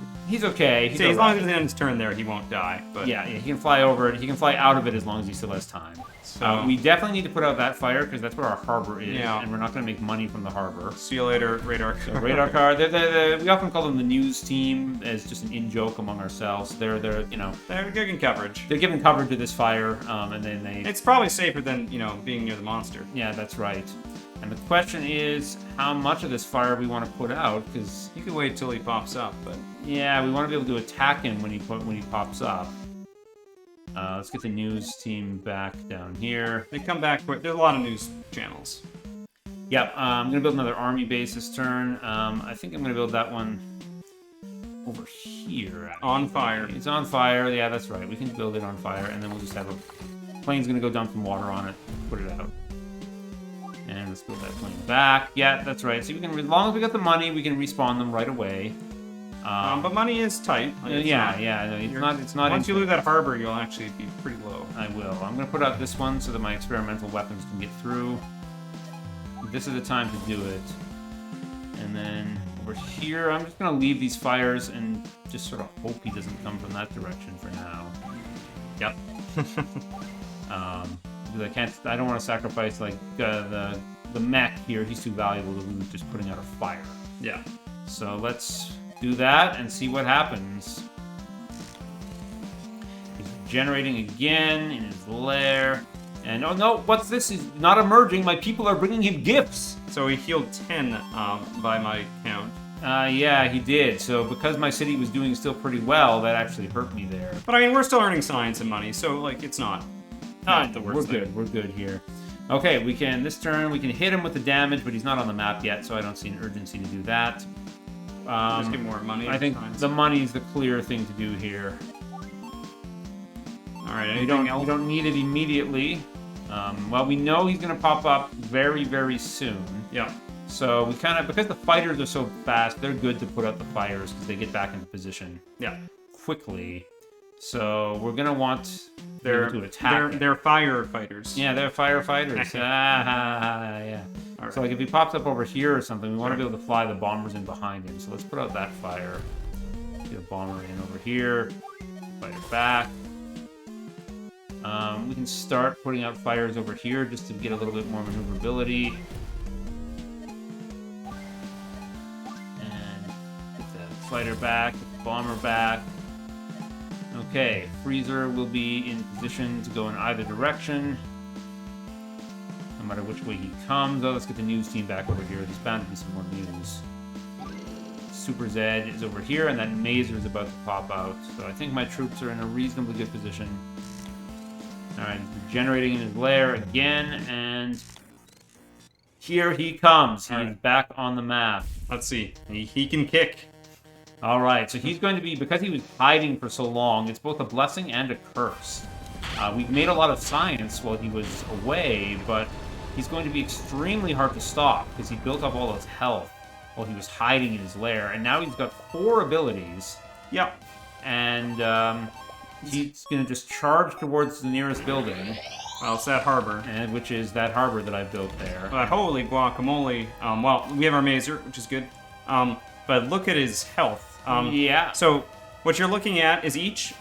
okay. He's as long as it's in his turn there, he won't die. But yeah, he can fly over it. He can fly out of it as long as he still has time. So we definitely need to put out that fire because that's where our harbor is, Yeah. and we're not going to make money from the harbor. see you later, radar card. So radar card. We often call them the news team as just an in-joke among ourselves. They're They're giving coverage. they're giving cover to this fire, and then they. It's probably safer than being near the monster. Yeah, that's right. And the question is how much of this fire we want to put out, because You could wait till he pops up, but yeah, we want to be able to attack him when he pops up. Let's get the news team back down here. they come back quick. There's a lot of news channels. Yep, I'm gonna build another army base this turn. I think I'm gonna build that one over here. Actually. On fire. It's on fire. Yeah, that's right. We can build it on fire, and then we'll just have a plane's gonna go dump some water on it, put it out. And let's build that plane back. Yeah, that's right. So we can, as long as we got the money, we can respawn them right away. But money is tight. Like, it's not- It's not. Once you lose that harbor, you'll actually be pretty low. I will. I'm gonna put out this one so that my experimental weapons can get through. This is the time to do it. And then over here, I'm just gonna leave these fires and just sort of hope he doesn't come from that direction for now. Yep. because I don't want to sacrifice like the mech here. He's too valuable to lose just putting out a fire. Yeah. So let's do that and see what happens. He's generating again in his lair. And oh no, what's this? He's not emerging. My people are bringing him gifts. So he healed 10 by my count. Yeah, he did. So because my city was doing still pretty well, that actually hurt me there. But I mean, we're still earning science and money, so like it's not the worst We're thing. good. We're good here. Okay, this turn we can hit him with the damage, but he's not on the map yet, so I don't see an urgency to do that. Just get more money. I think science. the money's the clear thing to do here. All right. You Anything else? don't need it immediately. Well, we know he's going to pop up very, very soon. Yeah. So we kind of, because the fighters are so fast, they're good to put out the fires because they get back into position quickly. So we're going to want to attack. They're firefighters. Yeah, they're firefighters. Yeah. Right. So like if he pops up over here or something, we want to be able to fly the bombers in behind him. So let's put out that fire. Get a bomber in over here. Fighter back. We can start putting out fires over here just to get a little bit more maneuverability. And get the fighter back, get the bomber back. Okay, Freezer will be in position to go in either direction. No matter which way he comes. Oh, let's get the news team back over here. There's bound to be some more news. Super Zed is over here, and that Mazer is about to pop out. So I think my troops are in a reasonably good position. Alright, generating in his lair again, and here he comes. He's back on the map. Let's see. He can kick. Alright, so he's going to be, because he was hiding for so long, it's both a blessing and a curse. We've made a lot of science while he was away, but he's going to be extremely hard to stop because he built up all his health while he was hiding in his lair, and now he's got 4 abilities. Yep. And he's going to just charge towards the nearest building. Well, it's that harbor. And which is that harbor that I built there. Holy guacamole. Well, we have our Mazer, which is good. But look at his health. Yeah. So what you're looking at is each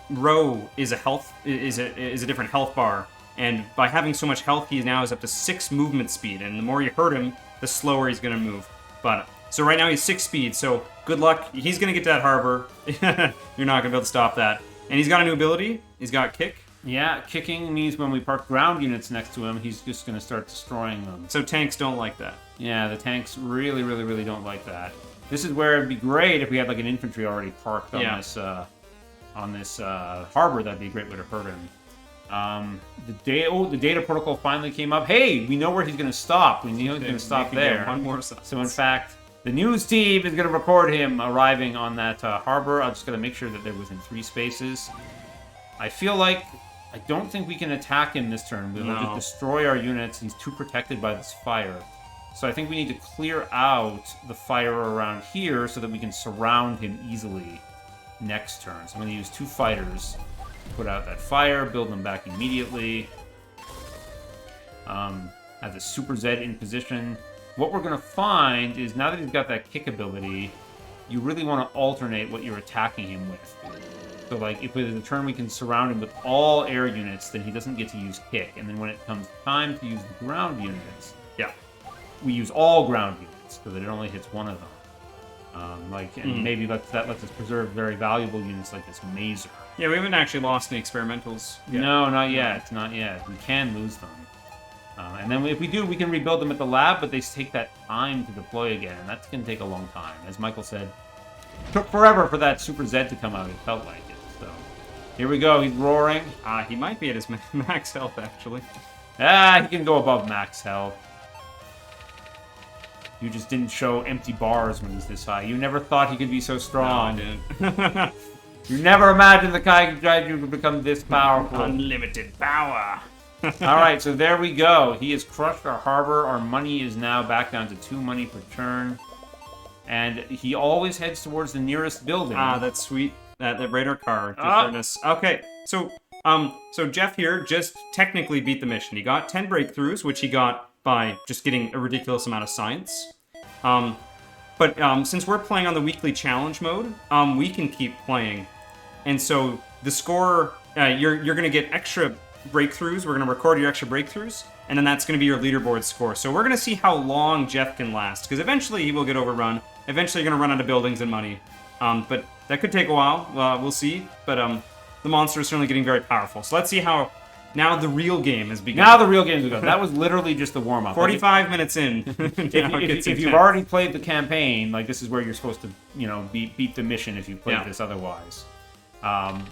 row is a different health bar, and by having so much health, he now is up to 6 movement speed. And the more you hurt him, the slower he's going to move. But so right now he's 6 speed. So good luck. He's going to get to that harbor. You're not going to be able to stop that. And he's got a new ability. He's got kick. Yeah, kicking means when we park ground units next to him, he's just going to start destroying them. So tanks don't like that. Yeah, the tanks really, really, really don't like that. This is where it'd be great if we had like an infantry already parked on this harbor. That'd be a great way to hurt him. The data protocol finally came up. Hey, we know where he's going to stop. We know he's going to stop there. One more sentence. So in fact, the news team is going to record him arriving on that harbor. I'm just going to make sure that they're within 3 spaces. I feel like I don't think we can attack him this turn. We'll just destroy our units. He's too protected by this fire. So I think we need to clear out the fire around here so that we can surround him easily next turn. So I'm going to use 2 fighters to put out that fire, build them back immediately. Have the Super Zed in position. What we're going to find is now that he's got that kick ability, you really want to alternate what you're attacking him with. So like if with a turn we can surround him with all air units, then he doesn't get to use kick. And then when it comes time to use the ground units, we use all ground units so that it only hits one of them. Maybe that lets us preserve very valuable units like this Mazer. Yeah, we haven't actually lost any experimentals yet. No, not yet. Not yet. We can lose them. And then if we do, we can rebuild them at the lab, but they take that time to deploy again, and that's going to take a long time. As Michael said, it took forever for that Super Zed to come out. It felt like it. So here we go. He's roaring. He might be at his max health, actually. He can go above max health. You just didn't show empty bars when he's this high. You never thought he could be so strong. No, I didn't. You never imagined the Kaiju would become this powerful. Unlimited power. Alright, so there we go. He has crushed our harbor. Our money is now back down to 2 money per turn. And he always heads towards the nearest building. That's sweet. That radar car. Okay, so Jeff here just technically beat the mission. He got 10 breakthroughs, which he got by just getting a ridiculous amount of science. But since we're playing on the weekly challenge mode, we can keep playing. And so the score, you're going to get extra breakthroughs. We're going to record your extra breakthroughs, and then that's going to be your leaderboard score. So we're going to see how long Jeff can last, because eventually he will get overrun. Eventually you're going to run out of buildings and money. But that could take a while. We'll see. But the monster is certainly getting very powerful. So let's see how... Now the real game has begun. Now the real game has begun. That was literally just the warm-up. 45 minutes in. If you've already played the campaign, like, this is where you're supposed to, beat the mission if you played this otherwise. But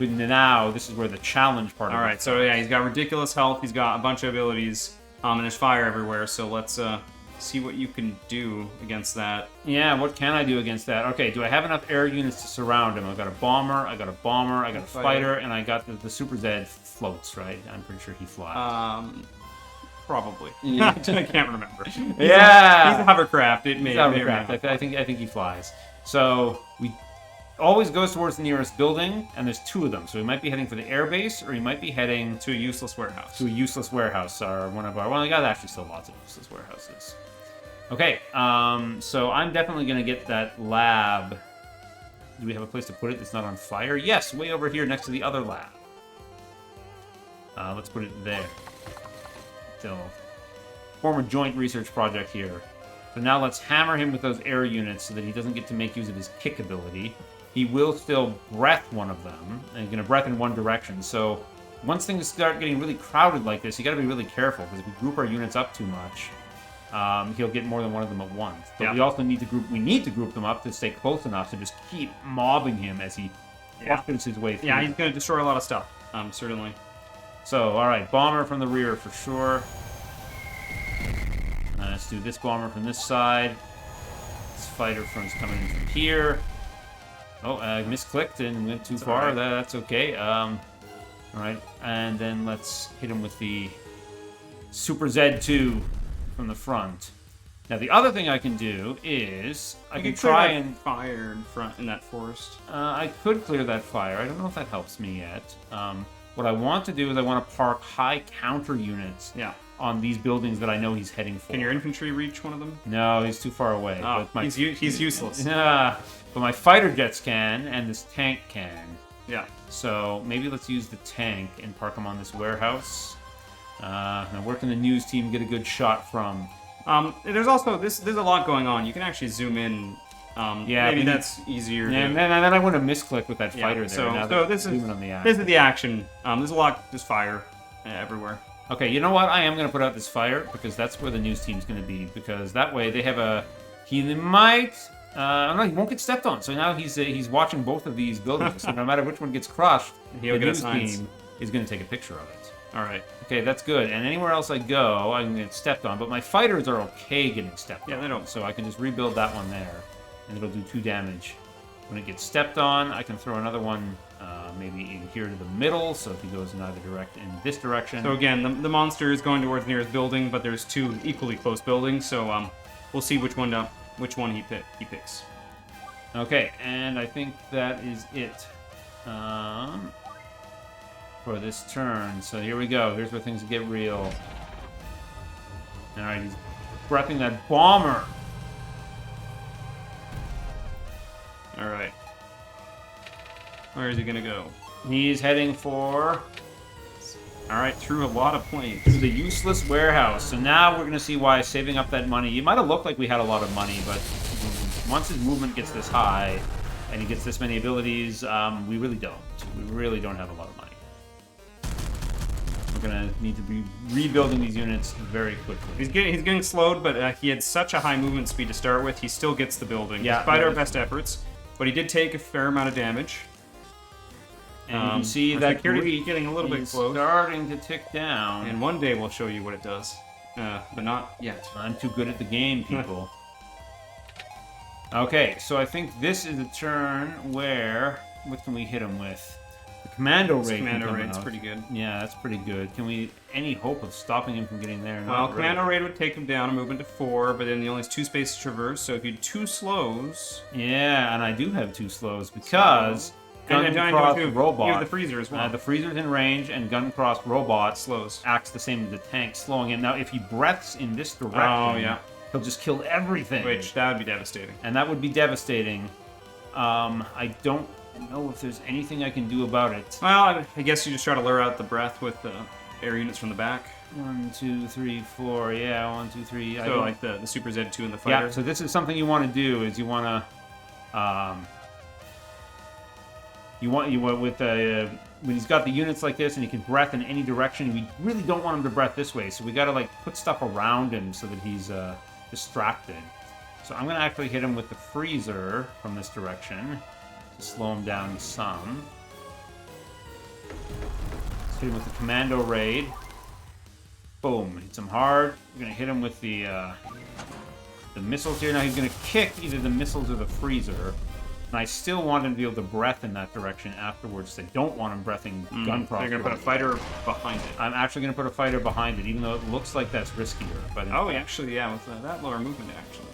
now this is where the challenge part of it. All right, so yeah, he's got ridiculous health. He's got a bunch of abilities, and there's fire everywhere. So let's see what you can do against that. Yeah, what can I do against that? Okay, do I have enough air units to surround him? I've got a bomber, I got a fighter, and I got the Super Zed floats, right? I'm pretty sure he flies. Probably. I can't remember. He's a hovercraft. He's a hovercraft. I think he flies. So we always goes towards the nearest building, and there's two of them. So he might be heading for the airbase, or he might be heading to a useless warehouse. Well, we got actually still lots of useless warehouses. Okay, so I'm definitely going to get that lab. Do we have a place to put it that's not on fire? Yes, way over here next to the other lab. Let's put it there. So, form a joint research project here. So now let's hammer him with those air units so that he doesn't get to make use of his kick ability. He will still breath one of them, and he's going to breath in one direction. So once things start getting really crowded like this, you got to be really careful, because if we group our units up too much, he'll get more than one of them at once. But we also need to group them up to stay close enough to just keep mobbing him as he pushes his way through. Yeah, he's going to destroy a lot of stuff, certainly. So, alright, bomber from the rear for sure. Let's do this bomber from this side. This fighter is coming in from here. Oh, I misclicked and went too far. Right. That's okay. Alright, and then let's hit him with the Super Z2 from the front. Now, the other thing I can do is I can try and fire in front in that forest. I could clear that fire. I don't know if that helps me yet. What I want to do is I want to park high counter units on these buildings that I know he's heading for. Can your infantry reach one of them? No, he's too far away. Oh, he's useless. Yeah, but my fighter jets can, and this tank can. Yeah. So maybe let's use the tank and park him on this warehouse. Now, where can the news team get a good shot from? There's also there's a lot going on. You can actually zoom in. Maybe that's easier. Yeah, and then I want to misclick with that fighter there. So this is the action. There's a lot. There's fire everywhere. Okay, you know what? I am going to put out this fire, because that's where the news team's going to be. Because that way they have a... He might... no, he won't get stepped on. So now he's watching both of these buildings. So no matter which one gets crushed, the news team is going to take a picture of it. All right. Okay, that's good. And anywhere else I go, I'm going to get stepped on. But my fighters are okay getting stepped on. Yeah, they don't. So I can just rebuild that one there, and it'll do 2 damage. When it gets stepped on, I can throw another one maybe in here to the middle, so if he goes in this direction. So again, the monster is going towards the nearest building, but there's 2 equally close buildings, so we'll see which one he picks. Okay, and I think that is it for this turn. So here we go. Here's where things get real. All right, he's breathing that bomber. All right. Where is he gonna go? He's heading for... All right, through a lot of planes. Through the useless warehouse. So now we're gonna see why saving up that money... It might have looked like we had a lot of money, but once his movement gets this high, and he gets this many abilities, we really don't. We really don't have a lot of money. We're gonna need to be rebuilding these units very quickly. He's getting slowed, but he had such a high movement speed to start with. He still gets the building, despite our best efforts. But he did take a fair amount of damage. And you can see that security getting a little bit close, starting to tick down. And one day we'll show you what it does, but not yet. I'm too good at the game, people. Okay, so I think this is a turn where... What can we hit him with? The commando raid. Commando raid's pretty good. Yeah, that's pretty good. Can we... Any hope of stopping him from getting there? Well, commando raid would take him down a movement to 4, but then he only has 2 spaces to traverse, so if you had 2 slows... Yeah, and I do have 2 slows, because... Gun cross robot. You have the freezer as well. The freezer's in range, and gun cross robot slows. Acts the same as the tank, slowing him. Now, if he breaths in this direction, he'll just kill everything. Which, that would be devastating. And that would be devastating. I don't know if there's anything I can do about it. Well, I guess you just try to lure out the breath with the air units from the back. 1, 2, 3, 4. Yeah, 1, 2, 3. So like the Super Z2 and the fighter. Yeah. So this is something you want to do. Is you want to with when he's got the units like this and he can breath in any direction. We really don't want him to breath this way. So we got to like put stuff around him so that he's distracted. So I'm gonna actually hit him with the freezer from this direction to slow him down some. Let's hit him with the commando raid. Boom, hits him hard. We're gonna hit him with the missiles here. Now he's gonna kick either the missiles or the freezer. And I still want him to be able to breath in that direction afterwards. I don't want him breathing gun So you're gonna put a fighter behind it. I'm actually gonna put a fighter behind it, even though it looks like that's riskier. But Oh, actually, yeah, with that lower movement, actually.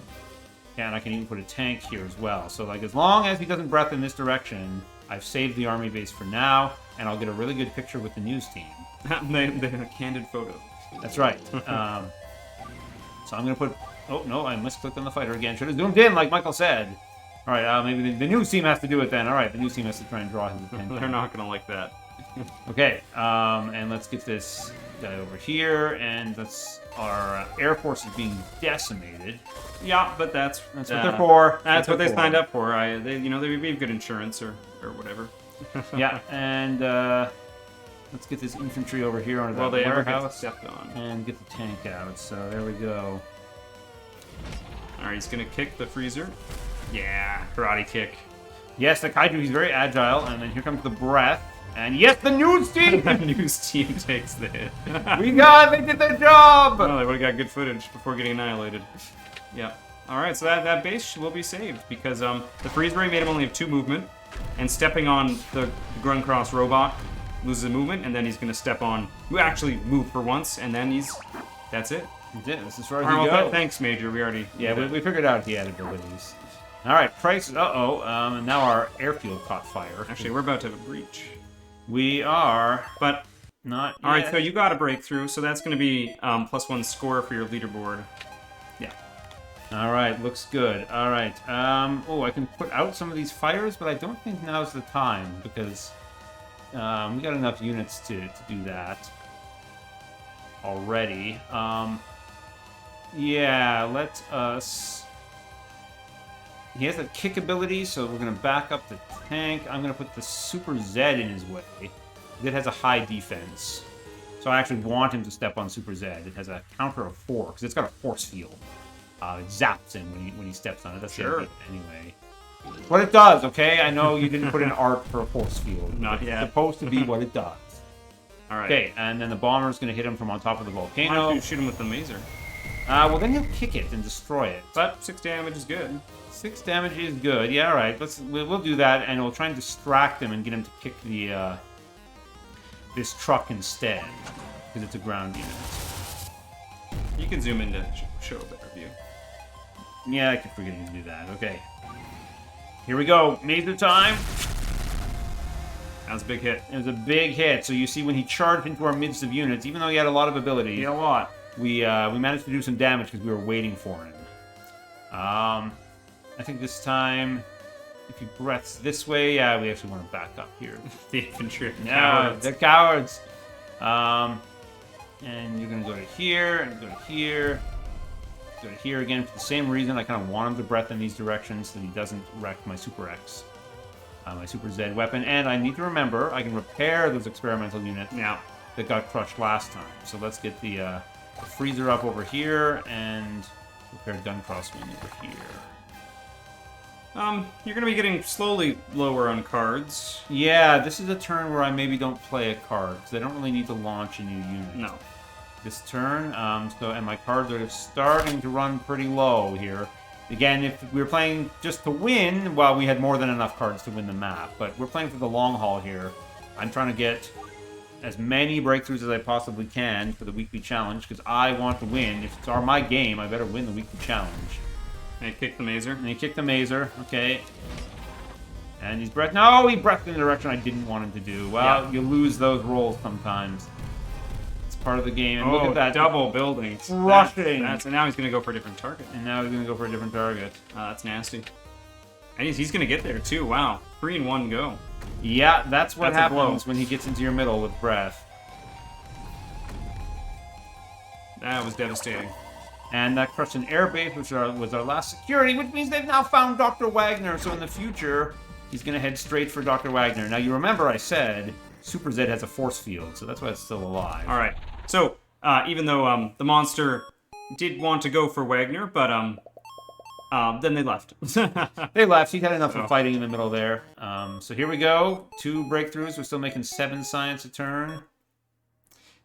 yeah, and I can even put a tank here as well. So like as long as he doesn't breath in this direction, I've saved the army base for now, and I'll get a really good picture with the news team. the candid photo. That's right. So I'm gonna put. Oh no, I misclicked on the fighter again. Should have zoomed in, like Michael said. All right, maybe the news team has to do it then. All right, the news team has to try and draw his attention. They're not gonna like that. Okay, and let's get this guy over here, and that's our Air Force is being decimated. Yeah, but that's what they're for. That's what they signed up for. They have good insurance or whatever. Yeah, and let's get this infantry over here on Well, the they ever get warehouse stepped on. and get the tank out. So there we go. All right, he's gonna kick the freezer. Yeah, karate kick. Yes, the Kaiju, he's very agile, and then here comes the breath. And yes, the news team! The news team takes the hit. They did their job! Well, they would have got good footage before getting annihilated. Yeah. All right, so that base will be saved because the freeze ray made him only have 2 movement, and stepping on the Grunt Cross robot loses a movement, and then he's going to step on, actually move for once, and then that's it. That's it. This is where All he right, goes. Thanks, Major. We already... Yeah, we figured out he had abilities. All right, prices. And now our airfield caught fire. Actually, we're about to have a breach. We are, but not all right. yet. So you got a breakthrough. So that's going to be +1 score for your leaderboard. Yeah. All right, looks good. All right. I can put out some of these fires, but I don't think now's the time because we got enough units to do that already. Yeah, let us. He has a kick ability, so we're going to back up the tank. I'm going to put the Super Z in his way. It has a high defense. So I actually want him to step on Super Z. It has a counter of 4, because it's got a force field. It zaps him when he steps on it. That's sure. it anyway. What it does, okay? I know you didn't put in art for a force field. Not yet. It's supposed to be what it does. All right. Okay, and then the bomber's going to hit him from on top of the Why volcano. don't you shoot him with the mazer? Well, then he'll kick it and destroy it. But 6 damage is good. 6 damage is good. Yeah, all right. We'll do that, and we'll try and distract him and get him to kick the this truck instead, because it's a ground unit. You can zoom in to show a better view. Yeah, I keep forgetting to do that. Okay. Here we go. Mazer time. That was a big hit. It was a big hit. So you see when he charged into our midst of units, even though he had a lot of ability, You know what? we managed to do some damage because we were waiting for him. I think this time, if he breaths this way, yeah, we actually want to back up here. The infantry. No, they're cowards. And you're going to go to here, and go to here. Go to here again for the same reason. I kind of want him to breath in these directions so that he doesn't wreck my Super X, my Super Z weapon. And I need to remember, I can repair those experimental units that got crushed last time. So let's get the freezer up over here and repair gun crosswing over here. You're going to be getting slowly lower on cards. Yeah, this is a turn where I maybe don't play a card, because I don't really need to launch a new unit. No. This turn, and my cards are starting to run pretty low here. Again, if we were playing just to win, well, we had more than enough cards to win the map, but we're playing for the long haul here. I'm trying to get as many breakthroughs as I possibly can for the weekly challenge, because I want to win. If it's my game, I better win the weekly challenge. And kick the mazer. And he kicked the mazer, okay. And he's breathed. No, he breathed in the direction I didn't want him to do. Well, you lose those rolls sometimes. It's part of the game. And look at that. Double buildings. Crushing. And now he's going to go for a different target. And now he's going to go for a different target. That's nasty. And he's going to get there, too. Wow. 3 in 1 go. Yeah, that's what That's a blow. happens when he gets into your middle with breath. That was devastating. And that crushed an air base, which was our last security, which means they've now found Dr. Wagner. So in the future, he's going to head straight for Dr. Wagner. Now, you remember I said Super Zed has a force field, so that's why it's still alive. All right. So, even though the monster did want to go for Wagner, but then they left. They left. He had enough of fighting in the middle there. So here we go. 2 breakthroughs. We're still making 7 science a turn.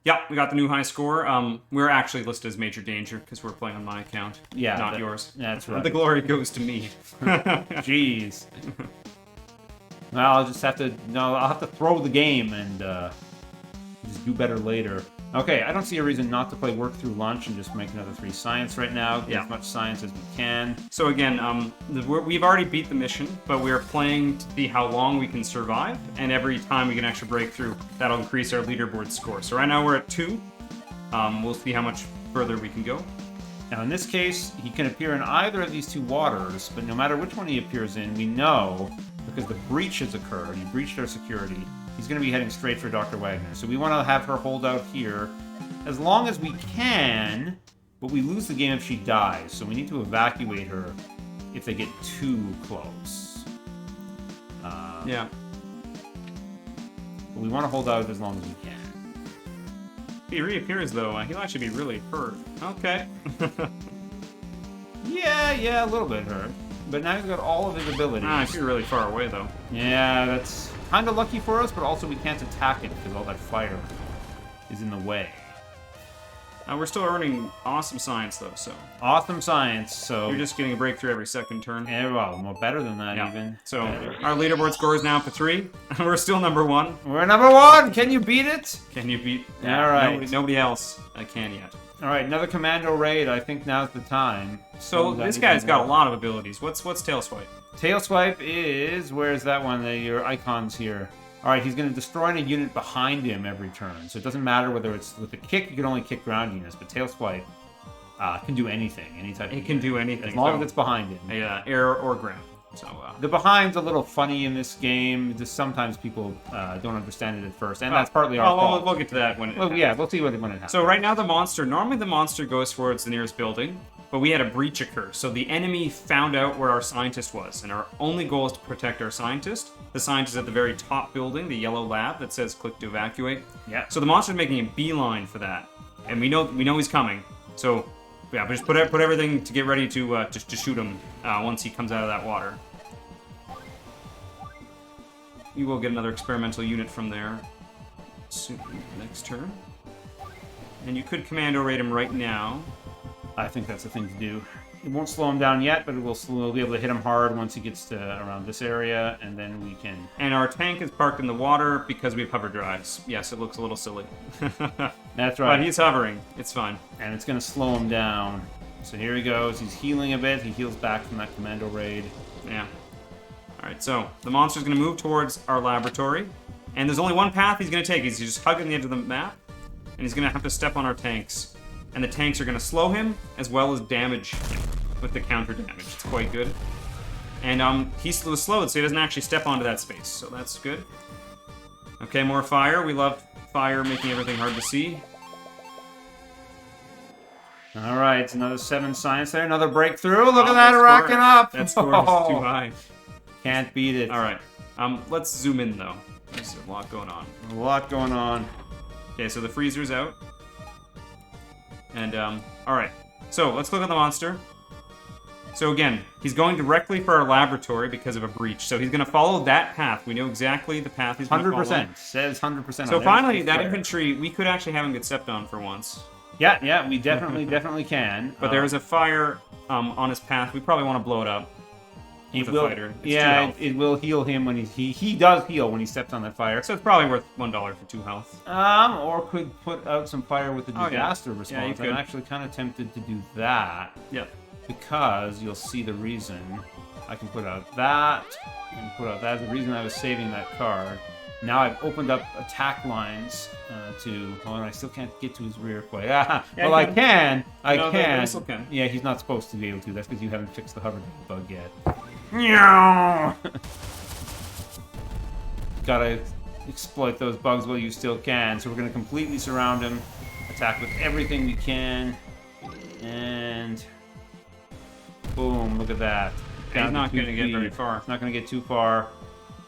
Yep, we got the new high score. We're actually listed as major danger because we're playing on my account, not yours. That's right. The glory goes to me. Jeez. Well, I'll just have to. No, I'll have to throw the game and just do better later. Okay, I don't see a reason not to play work through lunch and just make another 3 science right now. Get as much science as we can. So again, we've already beat the mission, but we are playing to see how long we can survive, and every time we get an extra breakthrough, that'll increase our leaderboard score. So right now we're at 2. We'll see how much further we can go. Now in this case, he can appear in either of these 2 waters, but no matter which one he appears in, we know, because the breach has occurred, he breached our security, he's going to be heading straight for Dr. Wagner. So we want to have her hold out here as long as we can, but we lose the game if she dies. So we need to evacuate her if they get too close. Yeah. But we want to hold out as long as we can. If he reappears, though, he'll actually be really hurt. Okay. Yeah, a little bit hurt. But now he's got all of his abilities. If you're really far away, though. Yeah, that's kind of lucky for us, but also we can't attack it because all that fire is in the way. We're still earning awesome science, though, so... Awesome science, so... You're just getting a breakthrough every second turn. Yeah, well, more better than that, even. So, our leaderboard score is now up to 3. We're still number 1. We're number 1! Can you beat it? Can you beat... All right. Nobody else can yet. All right, another commando raid. I think now's the time. So, this guy's got a lot of abilities. What's Tail Swipe? Tail Swipe is... Where's that one? Your icon's here. All right, he's going to destroy a unit behind him every turn. So it doesn't matter whether it's with a kick. You can only kick ground units, but Tail Swipe can do anything. Any type. It can do anything. As long as it's behind him. Yeah, air or ground. So the behind's a little funny in this game. Just sometimes people don't understand it at first, and that's partly our fault. We'll get to that when it happens. Yeah, we'll see when it happens. So right now normally the monster goes towards the nearest building, but we had a breach occur. So the enemy found out where our scientist was, and our only goal is to protect our scientist. The scientist at the very top building, the yellow lab that says click to evacuate. Yeah. So the monster's making a beeline for that, and we know he's coming. So yeah, but just put everything to get ready to shoot him once he comes out of that water. You will get another experimental unit from there soon, next turn. And you could commando raid him right now. I think that's the thing to do. It won't slow him down yet, but we'll be able to hit him hard once he gets to around this area, and then we can... And our tank is parked in the water because we have hover drives. Yes, it looks a little silly. That's right. But he's hovering. It's fine. And it's going to slow him down. So here he goes. He's healing a bit. He heals back from that commando raid. Yeah. Alright, so the monster's going to move towards our laboratory. And there's only one path he's going to take. He's just hugging the edge of the map. And he's going to have to step on our tanks. And the tanks are going to slow him, as well as damage him with the counter damage. It's quite good. And he was slowed, so he doesn't actually step onto that space. So that's good. Okay, more fire. We love fire making everything hard to see. All right, it's another 7 science there. Another breakthrough. Look at that, rocking up. That score is too high. Can't beat it. All right. Let's zoom in, though. There's a lot going on. A lot going on. Okay, so the freezer's out. And, alright. So, let's look at the monster. So again, he's going directly for our laboratory because of a breach. So he's going to follow that path. We know exactly the path he's going to follow. 100%. Says 100%. So finally, that infantry, we could actually have him get stepped on for once. Yeah, we definitely can. But there is a fire on his path. We probably want to blow it up. It will, it will heal him when he does heal when he steps on that fire. So it's probably worth $1 for 2 health. Or could put out some fire with the disaster response. Yeah, you could. I'm actually kind of tempted to do that. Yep. Because you'll see the reason. I can put out that. And put out that. The reason I was saving that card. Now I've opened up attack lines to... Oh, and I still can't get to his rear quite. Well, I can. I can. Can. Yeah, he's not supposed to be able to. That's because you haven't fixed the hover bug yet. Gotta exploit those bugs while you still can. So we're gonna completely surround him, attack with everything we can, and boom! Look at that. He's not going to get very far. It's not going to get too far.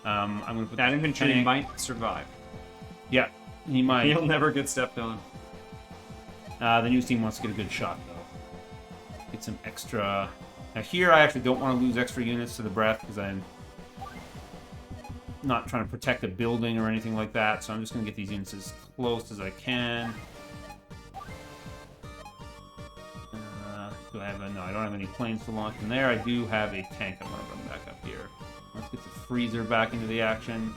I'm going to put that infantry might survive. Yeah, he might. He'll never get stepped on. The news team wants to get a good shot, though. Get some extra... Now here, I actually don't want to lose extra units to the breath, because I'm not trying to protect a building or anything like that, so I'm just going to get these units as close as I can. Do I have no, I don't have any planes to launch from there. I do have a tank I want to run back up here. Let's get the freezer back into the action.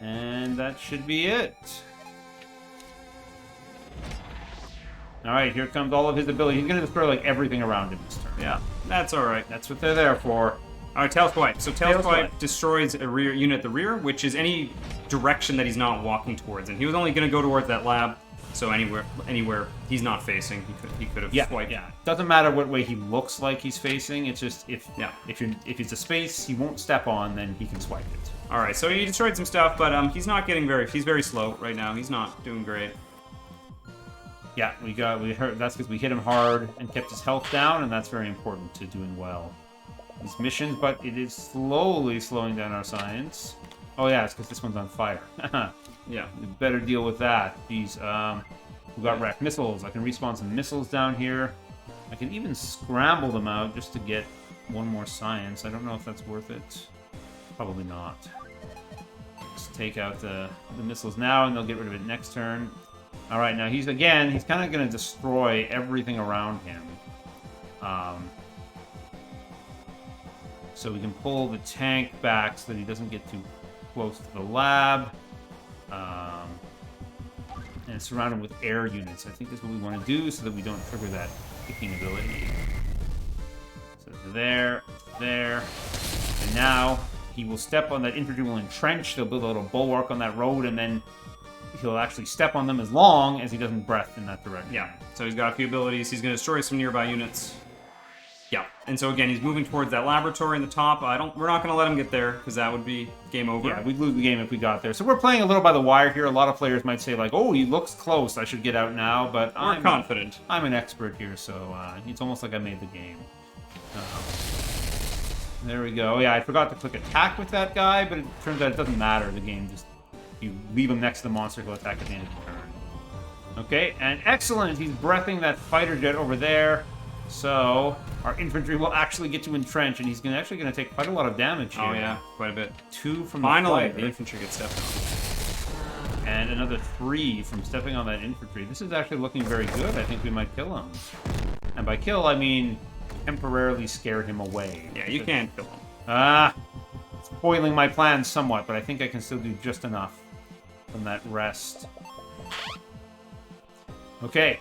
And that should be it. Alright, here comes all of his ability. He's going to destroy, like, everything around him this turn. Yeah, that's alright. That's what they're there for. Alright, Tail Swipe. So Tail Swipe destroys a rear unit at the rear, which is any direction that he's not walking towards. And he was only going to go towards that lab. So anywhere he's not facing, he could have swiped. Yeah, doesn't matter what way he looks like he's facing. It's just if it's a space he won't step on, then he can swipe it. All right, so he destroyed some stuff, but he's not getting he's very slow right now. He's not doing great. Yeah, we heard that's because we hit him hard and kept his health down, and that's very important to doing well. These missions, but it is slowly slowing down our science. Oh yeah, it's because this one's on fire. Yeah, we better deal with that. These, we got wrecked missiles. I can respawn some missiles down here. I can even scramble them out just to get one more science. I don't know if that's worth it. Probably not. Let's take out the missiles now, and they'll get rid of it next turn. All right, now he's kind of going to destroy everything around him. So we can pull the tank back so that he doesn't get too close to the lab. And surround him with air units. I think that's what we want to do so that we don't trigger that kicking ability. So there, and now he will step on that infantry, will entrench. They'll build a little bulwark on that road, and then he'll actually step on them as long as he doesn't breath in that direction. Yeah. So he's got a few abilities. He's going to destroy some nearby units. Yeah, and so again, he's moving towards that laboratory in the top. We're not going to let him get there, because that would be game over. Yeah, we'd lose the game if we got there. So we're playing a little by the wire here. A lot of players might say, like, oh, he looks close, I should get out now, but I'm confident. I'm an expert here, so it's almost like I made the game. There we go. Yeah, I forgot to click attack with that guy, but it turns out it doesn't matter. The game just, you leave him next to the monster, he'll attack at the end of the turn. Okay, and excellent. He's breathing that fighter jet over there. So our infantry will actually get to entrench, and he's actually going to take quite a lot of damage here. Oh yeah, quite a bit. 2 from finally the infantry gets stepped on, and another 3 from stepping on that infantry. This is actually looking very good. I think we might kill him, and by kill I mean temporarily scare him away. Yeah, you can't kill him. It's spoiling my plans somewhat, but I think I can still do just enough from that rest. Okay.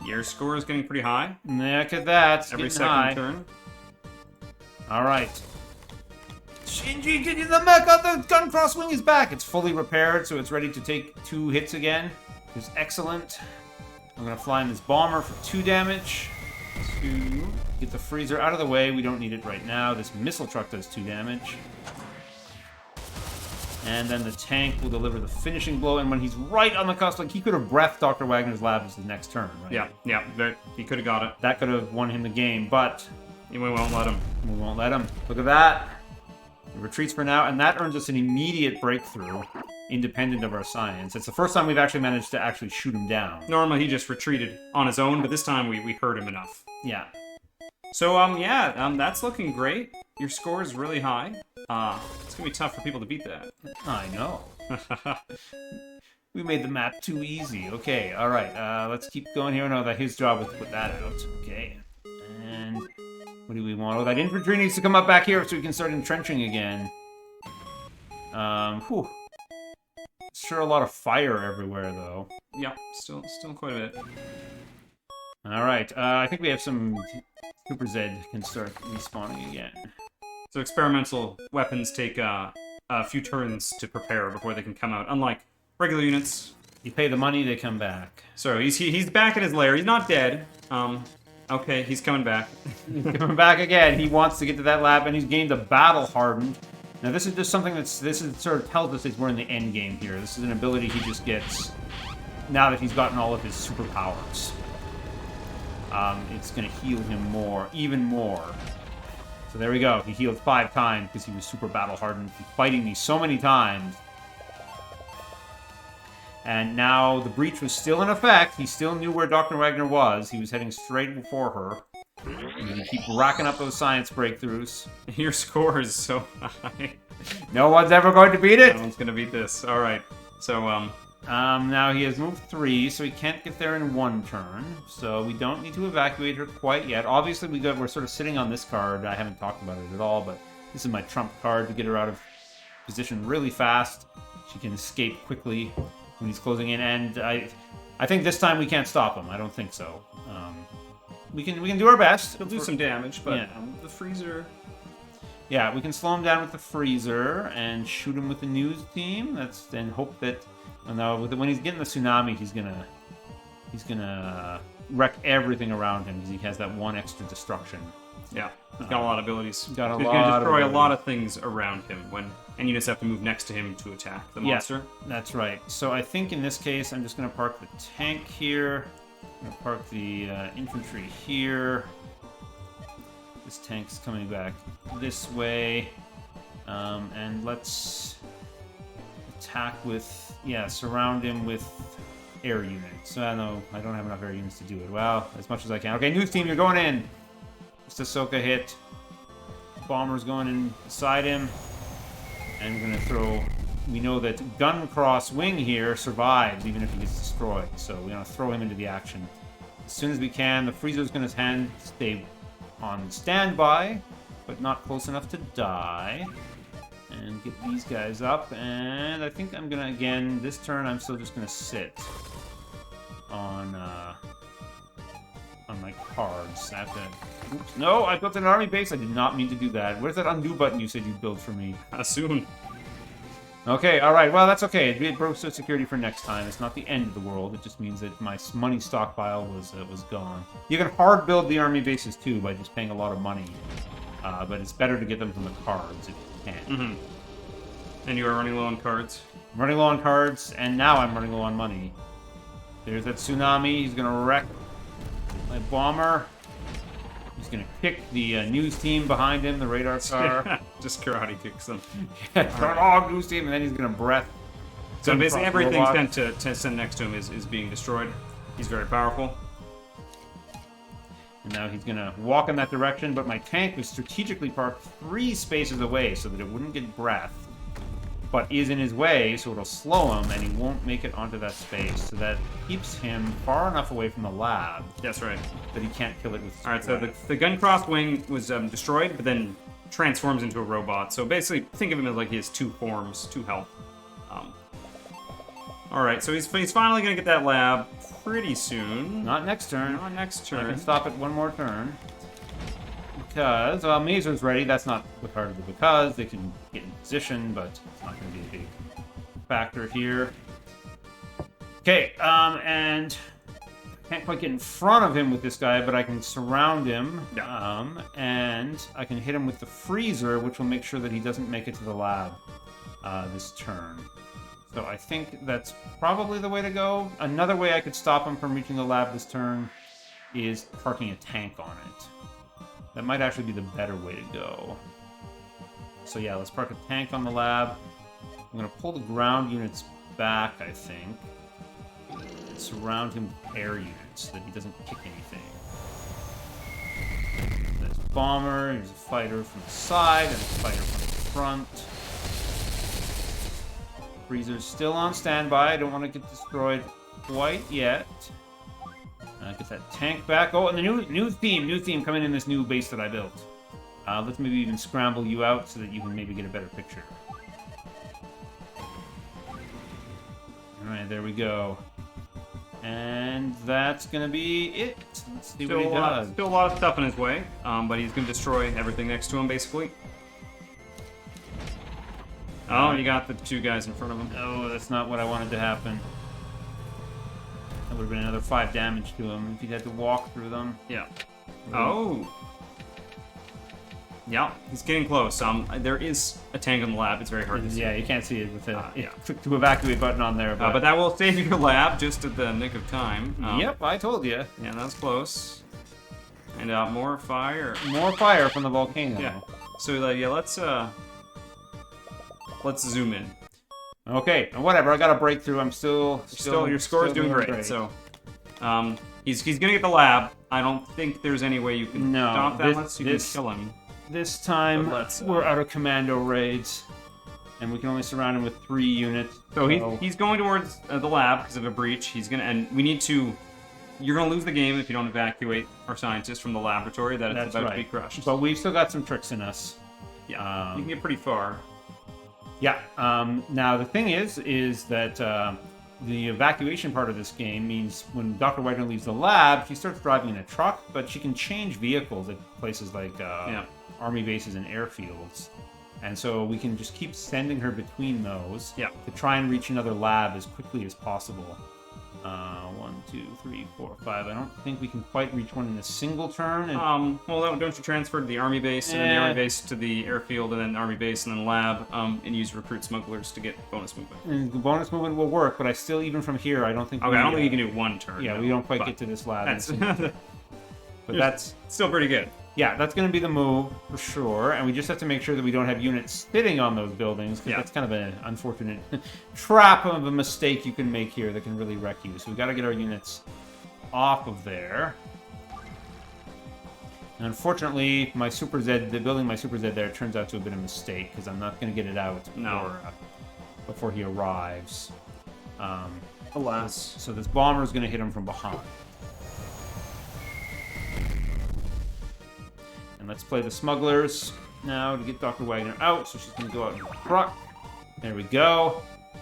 Your score is getting pretty high. Look at that. Every second turn. Alright. Shinji, get you the mech out! The gun crosswing is back! It's fully repaired, so it's ready to take 2 hits again. Which is excellent. I'm going to fly in this bomber for 2 damage. To get the freezer out of the way. We don't need it right now. This missile truck does 2 damage. And then the tank will deliver the finishing blow, and when he's right on the cusp, like, he could have breathed Dr. Wagner's lab as the next turn, right? Yeah, he could have got it. That could have won him the game, but we won't let him. We won't let him. Look at that. He retreats for now, and that earns us an immediate breakthrough, independent of our science. It's the first time we've actually managed to actually shoot him down. Normally he just retreated on his own, but this time we hurt him enough. Yeah. So, that's looking great. Your score is really high. It's gonna be tough for people to beat that. I know. We made the map too easy. Okay, alright, let's keep going here. No, that his job was to put that out. Okay. And what do we want? Oh, that infantry needs to come up back here so we can start entrenching again. Whew. Sure a lot of fire everywhere, though. Yep, still quite a bit. Alright, I think we have some... Super Zed can start respawning again. So experimental weapons take a few turns to prepare before they can come out, unlike regular units. You pay the money, they come back. So he's back in his lair. He's not dead. Okay, he's coming back. He's coming back again. He wants to get to that lab, and he's gained a battle hardened. Now, this is just something sort of tells us that we're in the end game here. This is an ability he just gets now that he's gotten all of his superpowers. It's going to heal him more, even more. So there we go. He healed 5 times because he was super battle hardened, fighting me so many times. And now the breach was still in effect. He still knew where Dr. Wagner was. He was heading straight before her. He's going to keep racking up those science breakthroughs. Your score is so high. No one's ever going to beat it. No one's going to beat this. All right. So, now he has moved 3, so he can't get there in 1 turn. So we don't need to evacuate her quite yet. Obviously, we're sort of sitting on this card. I haven't talked about it at all, but this is my trump card to get her out of position really fast. She can escape quickly when he's closing in, and I think this time we can't stop him. I don't think so. We can do our best. he'll do some damage, but Yeah. The freezer... Yeah, we can slow him down with the freezer and shoot him with the news team. And hope that when he's getting the tsunami, he's gonna wreck everything around him because he has that 1 extra destruction. Yeah, he's got a lot of abilities. Got a He's lot going to of destroy a abilities. lot of things around him and you just have to move next to him to attack the monster. Yeah, that's right. So I think in this case, I'm just going to park the tank here. I'm going to park the infantry here. This tank's coming back this way. And let's attack with, surround him with air units. I know I don't have enough air units to do it. Well, as much as I can. Okay, news team, you're going in. Just Ahsoka hit. Bomber's going in beside him. And we're going to throw... We know that Gun Cross Wing here survives even if he gets destroyed. So we're going to throw him into the action as soon as we can. The freezer's going to stay on standby, but not close enough to die. And get these guys up. And I think I'm going to, again, this turn I'm still just going to sit on my cards. I have to... Oops. No, I built an army base. I did not mean to do that. Where's that undo button you said you'd build for me? Soon. Okay, alright. Well, that's okay. It broke security for next time. It's not the end of the world. It just means that my money stockpile was gone. You can hard build the army bases, too, by just paying a lot of money. But it's better to get them from the cards if you can. Mm-hmm. And you are running low on cards. I'm running low on cards, and now I'm running low on money. There's that tsunami. He's going to wreck my bomber. He's going to kick the news team behind him, the radar car. Just karate kicks them. News team, and then he's going to breath. So basically Cross everything robot. sent to send next to him is being destroyed. He's very powerful. And now he's going to walk in that direction, but my tank was strategically parked 3 spaces away so that it wouldn't get breath, but is in his way, so it'll slow him, and he won't make it onto that space. So that keeps him far enough away from the lab That's right. that he can't kill it with his All right, so the gun cross wing was destroyed, but then transforms into a robot. So basically, think of him as like he has 2 forms, 2 health. All right, so he's finally gonna get that lab pretty soon. Not next turn. Not next I turn. can stop it 1 more turn. Because, well, Mazer's ready. That's not part of the because. They can get in position, but it's not going to be a big factor here. Okay, and I can't quite get in front of him with this guy, but I can surround him. Yeah. And I can hit him with the freezer, which will make sure that he doesn't make it to the lab this turn. So I think that's probably the way to go. Another way I could stop him from reaching the lab this turn is parking a tank on it. That might actually be the better way to go. So yeah, let's park a tank on the lab. I'm going to pull the ground units back, I think. And surround him with air units so that he doesn't kick anything. There's a bomber, here's a fighter from the side, and a fighter from the front. Freezer's still on standby. I don't want to get destroyed quite yet. Get that tank back. Oh, and the new theme coming in this new base that I built. Let's maybe even scramble you out so that you can maybe get a better picture. Alright, there we go. And that's going to be it. Let's see what he does. Still a lot of stuff in his way, but he's going to destroy everything next to him, basically. Oh, you got the 2 guys in front of him. Oh, that's not what I wanted to happen. That would have been another 5 damage to him if he'd had to walk through them. Yeah. Oh. Yeah, he's getting close. There is a tank in the lab. It's very hard to see. Yeah, you can't see it with the yeah. click to evacuate button on there. But that will save your lab just at the nick of time. Yep, I told you. Yeah, that was close. And more fire. More fire from the volcano. Yeah. So yeah, let's zoom in. Okay, whatever. I got a breakthrough. I'm still your score is doing great. So, he's gonna get the lab. I don't think there's any way you can stop that unless you can kill him. This time we're out of commando raids, and we can only surround him with 3 units. So he's going towards the lab because of a breach. He's gonna, and we need to. You're gonna lose the game if you don't evacuate our scientists from the laboratory that it's about to be crushed. But we've still got some tricks in us. Yeah, you can get pretty far. Yeah. Now the thing is that the evacuation part of this game means when Dr. Wagner leaves the lab, she starts driving in a truck, but she can change vehicles at places like army bases and airfields. And so we can just keep sending her between those to try and reach another lab as quickly as possible. 1, 2, 3, 4, 5. I don't think we can quite reach one in a single turn. And... well, don't you transfer to the army base, and then the army base to the airfield, and then the army base, and then lab, and use recruit smugglers to get bonus movement? And the bonus movement will work, but I still, even from here, I don't think. Okay, I don't think you can do 1 turn. Yeah, we don't quite get to this lab. But that's still pretty good. Yeah, that's going to be the move for sure, and we just have to make sure that we don't have units sitting on those buildings, because that's kind of an unfortunate trap of a mistake you can make here that can really wreck you. So we got to get our units off of there. And unfortunately, my Super Z, building my Super Z there turns out to have been a mistake, because I'm not going to get it out before he arrives. Alas. So this bomber is going to hit him from behind. And let's play the smugglers now to get Dr. Wagner out. So she's going to go out in the truck. There we go.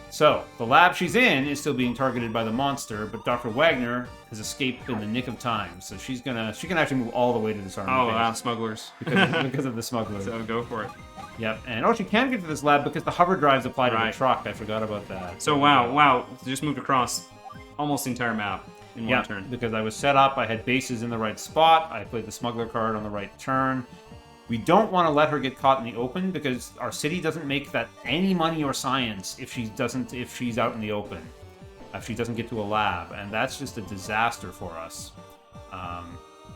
So the lab she's in is still being targeted by the monster, but Dr. Wagner has escaped in the nick of time. So she can actually move all the way to this army. Oh, wow, smugglers. because of the smugglers. So go for it. Yep. And she can get to this lab because the hover drives apply to the truck. I forgot about that. So wow, just moved across almost the entire map. In 1 turn. Because I was set up, I had bases in the right spot, I played the smuggler card on the right turn. We don't want to let her get caught in the open because our city doesn't make that any money or science if she's out in the open. If she doesn't get to a lab, and that's just a disaster for us.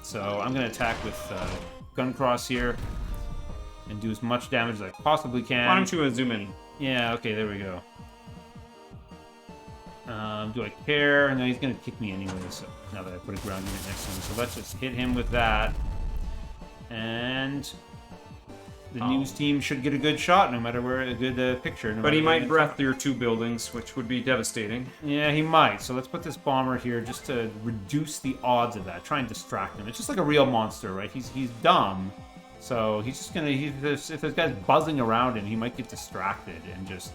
So I'm going to attack with gun cross here and do as much damage as I possibly can. Why don't you zoom in? Yeah, okay, there we go. Do I care? No, he's going to kick me anyway, so now that I put a ground unit next to him. So let's just hit him with that. And the news team should get a good shot, no matter where, a good picture. But he might breath your 2 buildings, which would be devastating. Yeah, he might. So let's put this bomber here just to reduce the odds of that. Try and distract him. It's just like a real monster, right? He's dumb. So he's just going to... If there's guys buzzing around him, he might get distracted and just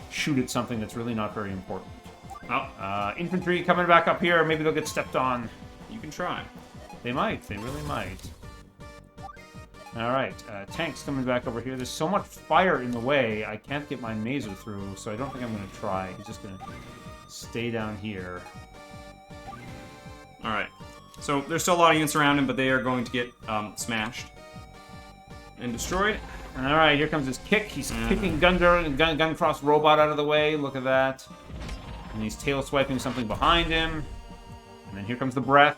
shoot at something that's really not very important. Infantry coming back up here. Maybe they'll get stepped on. You can try. They might. They really might. All right. Tanks coming back over here. There's so much fire in the way, I can't get my mazer through, so I don't think I'm going to try. He's just going to stay down here. All right. So there's still a lot of units around him, but they are going to get smashed and destroyed. All right. Here comes his kick. He's kicking gun cross robot out of the way. Look at that. And he's tail swiping something behind him. And then here comes the breath.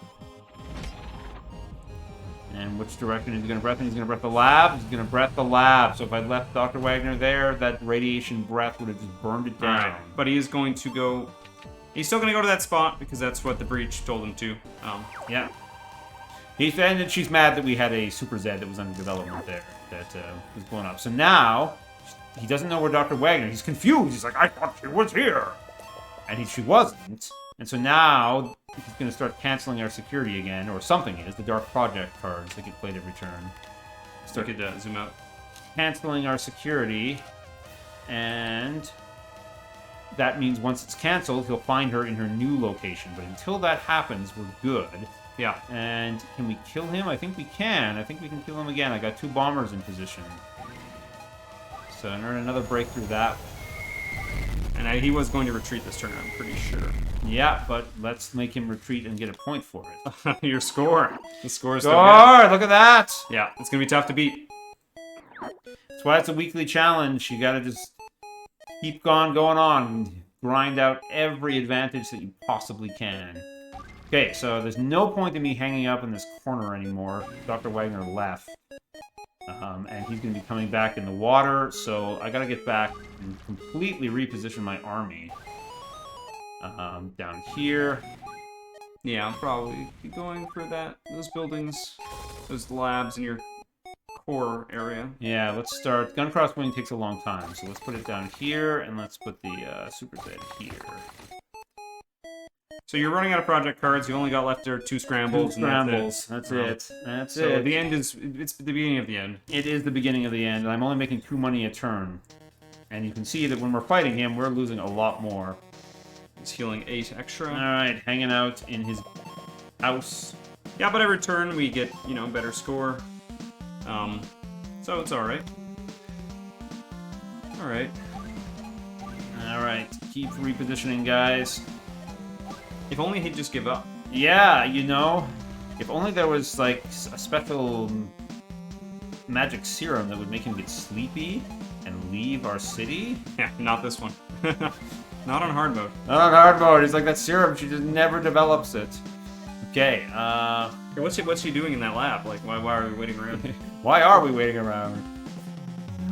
And which direction is he going to breath in? He's going to breath the lab. He's going to breath the lab. So if I left Dr. Wagner there, that radiation breath would have just burned it down. Right. But he is going to go... He's still going to go to that spot because that's what the breach told him to. Yeah. And she's mad that we had a Super Z that was under development there that was blown up. So now, he doesn't know where Dr. Wagner... He's confused. He's like, I thought she was here. And she wasn't. And so now, he's going to start canceling our security again, or something is. The Dark Project cards that get played every turn. Start to zoom out. Canceling our security. And that means once it's canceled, he'll find her in her new location. But until that happens, we're good. Yeah. And can we kill him? I think we can. I think we can kill him again. I got 2 bombers in position. So I earn another breakthrough that way. And he was going to retreat this turn, I'm pretty sure. Yeah, but let's make him retreat and get a point for it. Your score. The score is still Score! good. Look at that! Yeah, it's going to be tough to beat. That's why it's a weekly challenge. You gotta just keep going on. Grind out every advantage that you possibly can. Okay, so there's no point in me hanging up in this corner anymore. Dr. Wagner left. And he's going to be coming back in the water, so I got to get back and completely reposition my army. Down here. Yeah, I'll probably be going for those buildings, those labs in your core area. Yeah, let's start. Gun crosswing takes a long time, so let's put it down here, and let's put the super bed here. So you're running out of project cards. You only got left there 2 scrambles. Two scrambles. That's it. So the end it's the beginning of the end. It is the beginning of the end, and I'm only making 2 money a turn. And you can see that when we're fighting him, we're losing a lot more. He's healing 8 extra. Alright, hanging out in his house. Yeah, but every turn we get, better score. So it's alright. Alright. Alright, keep repositioning, guys. If only he'd just give up. Yeah, if only there was, like, a special magic serum that would make him get sleepy and leave our city. Yeah, not this one. Not on hard mode. Not on hard mode. It's like that serum, she just never develops it. Okay, What's she doing in that lab? Like, why are we waiting around? Why are we waiting around?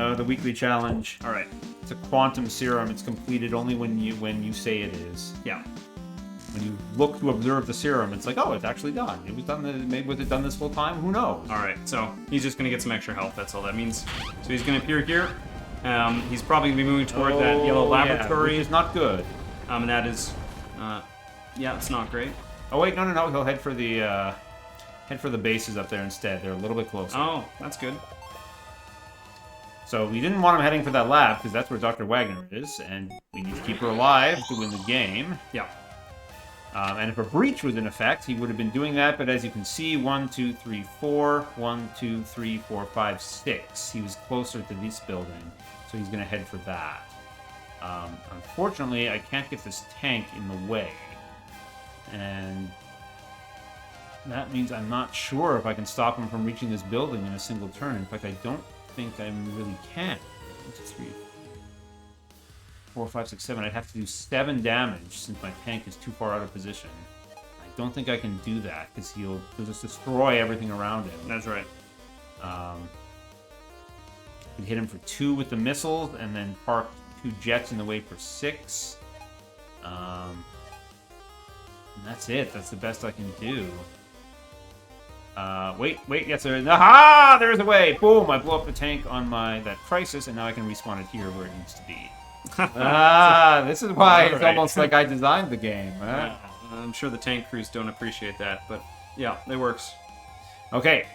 Oh, the weekly challenge. Alright. It's a quantum serum. It's completed only when you say it is. Yeah. When you look to observe the serum, it's like, oh, it's actually done. It was done. Maybe was it done this whole time? Who knows? All right, so he's just gonna get some extra health. That's all that means. So he's gonna appear here. He's probably gonna be moving toward that yellow laboratory. Yeah, which is not good. And that is, yeah, it's not great. Oh wait, no. He'll head for the bases up there instead. They're a little bit closer. Oh, that's good. So we didn't want him heading for that lab because that's where Dr. Wagner is, and we need to keep her alive to win the game. Yeah. And if a breach was in effect, he would have been doing that, but as you can see, 1, 2, 3, 4, 1, 2, 3, 4, 5, 6. He was closer to this building, so he's going to head for that. Unfortunately, I can't get this tank in the way. And that means I'm not sure if I can stop him from reaching this building in a single turn. In fact, I don't think I really can. 1, 2, 3, 4, 5, 6, 7. I'd have to do 7 damage since my tank is too far out of position. I don't think I can do that because he'll just destroy everything around him. That's right. We hit him for 2 with the missiles and then park 2 jets in the way for 6. And that's it. That's the best I can do. Wait, yes, there is. Aha! There is a way! Boom! I blew up the tank on that crisis, and now I can respawn it here where it needs to be. This is why it's almost like I designed the game. Huh? I'm sure the tank crews don't appreciate that, but yeah, it works. Okay,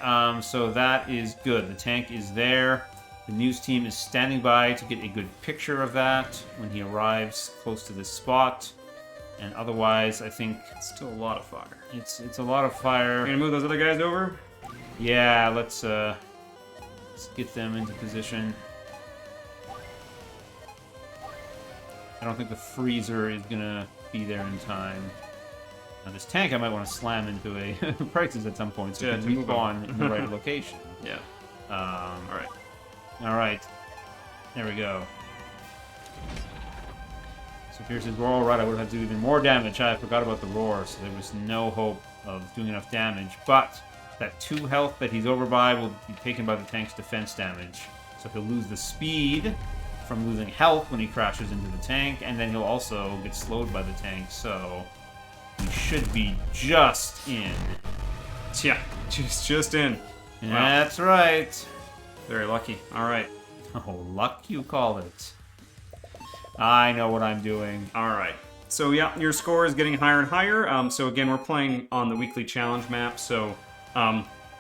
so that is good. The tank is there. The news team is standing by to get a good picture of that when he arrives close to this spot. And otherwise, I think It's still a lot of fire. it's a lot of fire. You're gonna move those other guys over? Yeah, let's get them into position. I don't think the freezer is gonna be there in time. Now this tank I might want to slam into a crisis at some point so it can respawn in the right location. Yeah. All right. There we go. So here's his roar. Right, I would have to do even more damage. I forgot about the roar, so there was no hope of doing enough damage. But that 2 health that he's over by will be taken by the tank's defense damage. So he'll lose the speed from losing health when he crashes into the tank, and then he'll also get slowed by the tank, so he should be just in. Yeah, just in. Wow. That's right. Very lucky. All right. Oh, luck you call it. I know what I'm doing. All right. So yeah, your score is getting higher and higher. So again, we're playing on the weekly challenge map. So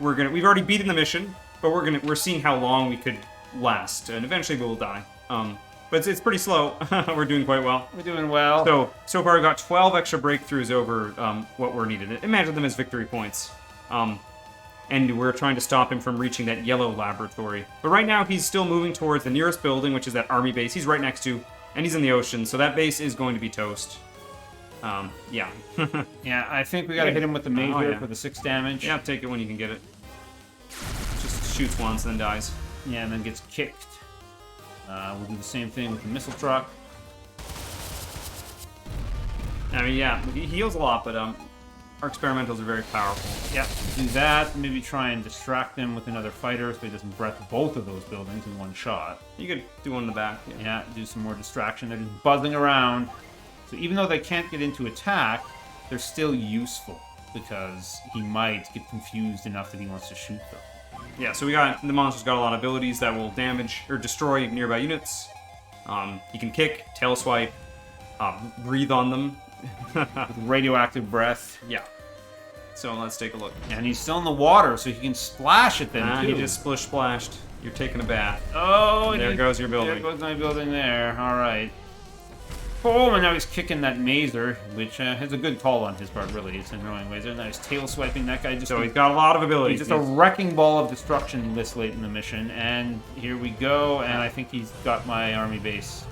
we've already beaten the mission, but we're seeing how long we could last, and eventually we will die. But it's pretty slow. We're doing quite well. We're doing well. So far, we got 12 extra breakthroughs over what were needed. Imagine them as victory points. And we're trying to stop him from reaching that yellow laboratory. But right now, he's still moving towards the nearest building, which is that army base. He's right next to And he's in the ocean, so that base is going to be toast. Yeah. Yeah, I think we gotta hit him with the major yeah. for the 6 damage. Yeah, take it when you can get it. Just shoots once, then dies. Yeah, and then gets kicked. We'll do the same thing with the missile truck. I mean, yeah, he heals a lot, but our experimentals are very powerful. Yep, do that. Maybe try and distract him with another fighter so he doesn't breath both of those buildings in one shot. You could do one in the back. Yeah, do some more distraction. They're just buzzing around. So even though they can't get into attack, they're still useful because he might get confused enough that he wants to shoot them. Yeah, so the monster's got a lot of abilities that will damage or destroy nearby units. He can kick, tail swipe, breathe on them. With radioactive breath. Yeah. So let's take a look. And he's still in the water, so he can splash at them, too. He just splish splashed. You're taking a bath. Oh, There goes your building. There goes my building there. All right. Boom, and now he's kicking that mazer, which has a good call on his part, really. It's an annoying mazer. Now he's tail swiping that guy. So he's got a lot of abilities. He's just a wrecking ball of destruction this late in the mission. And here we go, and I think he's got my army base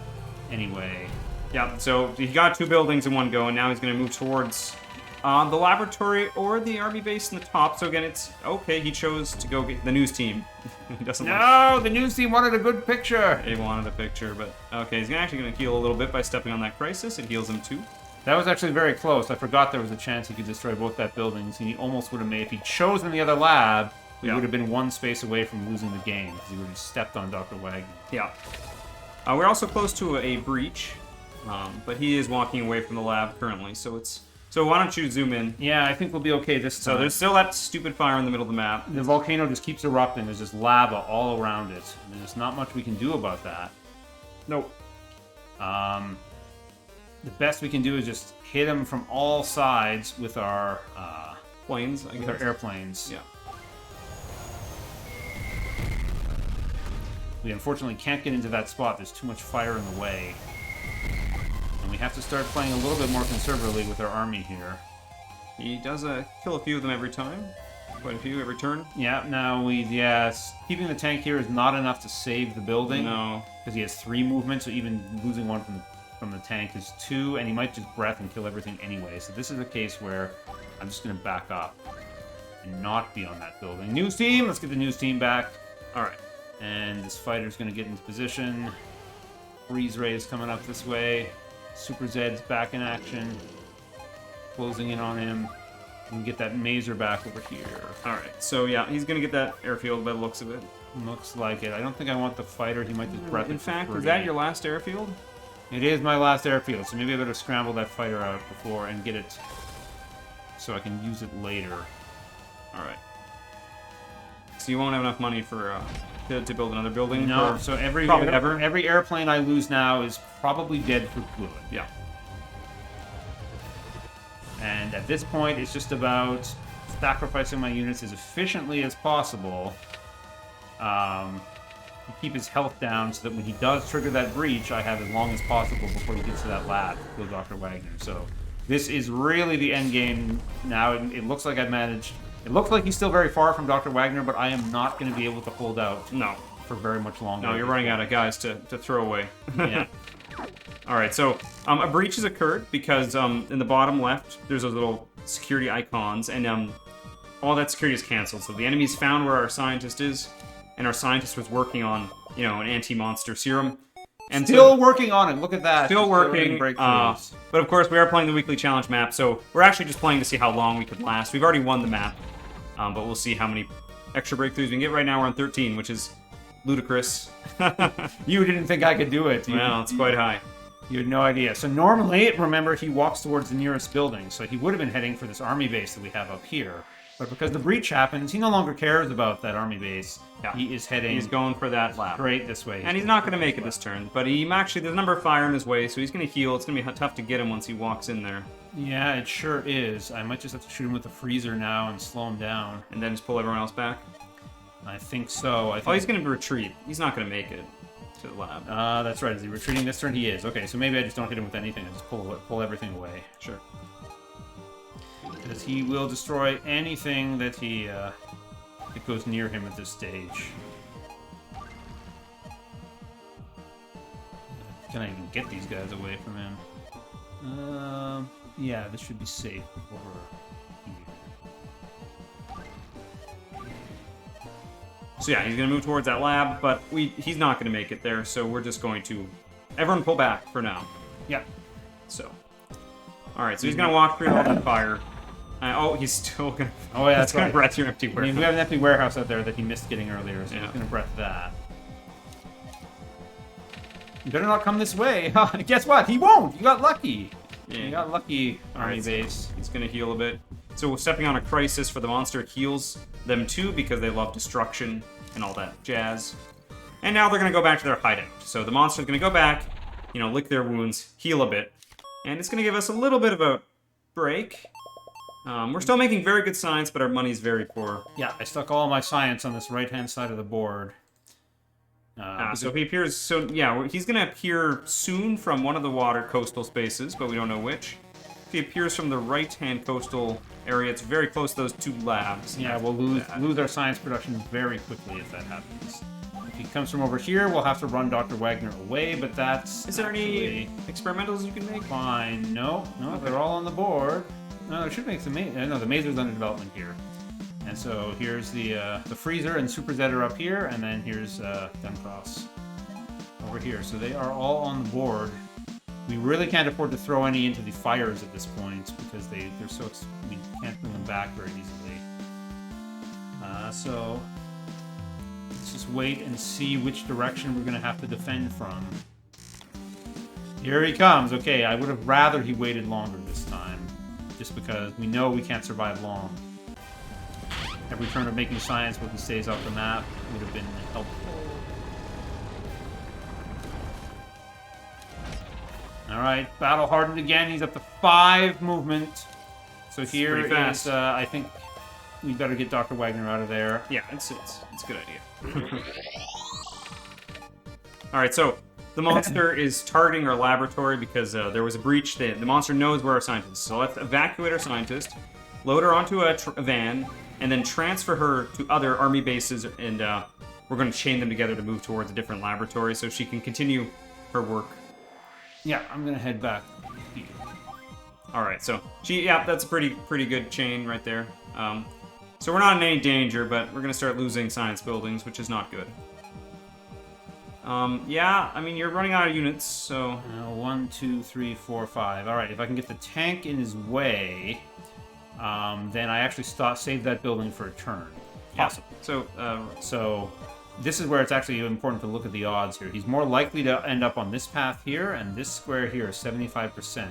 anyway. Yeah, so he got 2 buildings in one go, and now he's going to move towards the laboratory or the army base in the top. So again, it's okay. He chose to go get the news team. He doesn't. No, the news team wanted a good picture. He wanted a picture, but okay. He's actually going to heal a little bit by stepping on that crisis. It heals him too. That was actually very close. I forgot there was a chance he could destroy both that buildings. He almost would have made. If he'd chosen the other lab, we would have been one space away from losing the game because he would have stepped on Dr. Wagner. Yeah. We're also close to a breach. But he is walking away from the lab currently, so why don't you zoom in? Yeah, I think we'll be okay this time. So there's still that stupid fire in the middle of the map. The volcano just keeps erupting. There's just lava all around it. And there's not much we can do about that. Nope. The best we can do is just hit him from all sides with our Planes, I guess. with our airplanes. Yeah. We unfortunately can't get into that spot. There's too much fire in the way. And we have to start playing a little bit more conservatively with our army here. He does kill a few of them every time. Quite a few every turn. Yeah, now keeping the tank here is not enough to save the building. No. Because he has 3 movements, so even losing one from the tank is 2, and he might just breath and kill everything anyway. So this is a case where I'm just going to back up and not be on that building. News team! Let's get the news team back. Alright. And this fighter's going to get into position. Freeze Ray is coming up this way. Super Zed's back in action. Closing in on him. And get that mazer back over here. Alright, so yeah, he's gonna get that airfield by the looks of it. Looks like it. I don't think I want the fighter. He might just breath. In fact, is that your last airfield? It is my last airfield, so maybe I better scramble that fighter out before and get it so I can use it later. Alright. So you won't have enough money for to build another building? No, for so every airplane I lose now is probably dead for fluid. Yeah. And at this point, it's just about sacrificing my units as efficiently as possible to keep his health down so that when he does trigger that breach, I have as long as possible before he gets to that lab to kill Dr. Wagner. So this is really the end game now. It looks like I've managed... It looks like he's still very far from Dr. Wagner, but I am not going to be able to hold out for very much longer. No, you're running out of guys to throw away. Yeah. Alright, so a breach has occurred because in the bottom left, there's those little security icons, and all that security is canceled. So the enemy's found where our scientist is, and our scientist was working on, an anti-monster serum. And still working on it, look at that. Still working, but of course we are playing the weekly challenge map, so we're actually just playing to see how long we could last. We've already won the map, but we'll see how many extra breakthroughs we can get. Right now we're on 13, which is ludicrous. You didn't think I could do it. Well, it's quite high. You had no idea. So normally, remember, he walks towards the nearest building, so he would have been heading for this army base that we have up here. But because the breach happens, he no longer cares about that army base. Yeah. He is heading... He's going for that lab. Straight this way. And he's not going to make it this turn, but there's a number of fire in his way, so he's going to heal. It's going to be tough to get him once he walks in there. Yeah, it sure is. I might just have to shoot him with the freezer now and slow him down. And then just pull everyone else back? I think so. He's going to retreat. He's not going to make it to the lab. That's right. Is he retreating this turn? He is. Okay, so maybe I just don't hit him with anything. I just pull everything away. Sure. Because he will destroy anything that that goes near him at this stage. Can I even get these guys away from him? Yeah, this should be safe over here. So yeah, he's gonna move towards that lab, but he's not gonna make it there. So we're just going to everyone pull back for now. Yeah. So, all right. So he's gonna walk through all that fire. Oh, he's still gonna. Oh yeah, that's gonna breath your empty I mean, warehouse. we have an empty warehouse out there that he missed getting earlier, so Yeah. he's gonna breath that. You better not come this way. Guess what? He won't. You got lucky. Yeah. You got lucky, army Alright, base. He's gonna heal a bit. So stepping on a crisis for the monster heals them too because they love destruction and all that jazz. And now they're gonna go back to their hideout. So the monster's gonna go back, you know, lick their wounds, heal a bit, and it's gonna give us a little bit of a break. We're still making very good science, but our money's very poor. Yeah, I stuck all my science on this right-hand side of the board. So if he appears, so yeah, he's gonna appear soon from one of the water coastal spaces, but we don't know which. If he appears from the right-hand coastal area, it's very close to those two labs. Yeah, we'll lose our science production very quickly if that happens. If he comes from over here, we'll have to run Dr. Wagner away, but that's Is there any actually experimentals you can make? fine. No, they're all on the board. No, it should make the maze. No, the maze is under development here. And so here's the freezer and Super Zed are up here, and then here's Duncross over here. So they are all on the board. We really can't afford to throw any into the fires at this point because they're so we can't bring them back very easily. So let's just wait and see which direction we're going to have to defend from. Here he comes. Okay, I would have rather he waited longer this time, just because we know we can't survive long. Every turn of making science where he stays off the map would have been helpful. Alright, battle hardened again. He's up to 5 movement. So here pretty fast. is, I think we better get Dr. Wagner out of there. Yeah, it's a good idea. All right, so the monster is targeting our laboratory because there was a breach. The monster knows where our scientist is. So let's evacuate our scientist, load her onto a van, and then transfer her to other army bases, and we're going to chain them together to move towards a different laboratory so she can continue her work. Yeah, I'm gonna head back. All right, so that's a pretty good chain right there. So we're not in any danger, but we're gonna start losing science buildings, which is not good. Yeah, I mean you're running out of units, so 1, 2, 3, 4, 5. All right, if I can get the tank in his way, then I actually save that building for a turn. Possible. Yeah. So this is where it's actually important to look at the odds here. He's more likely to end up on this path here, and this square here is 75%.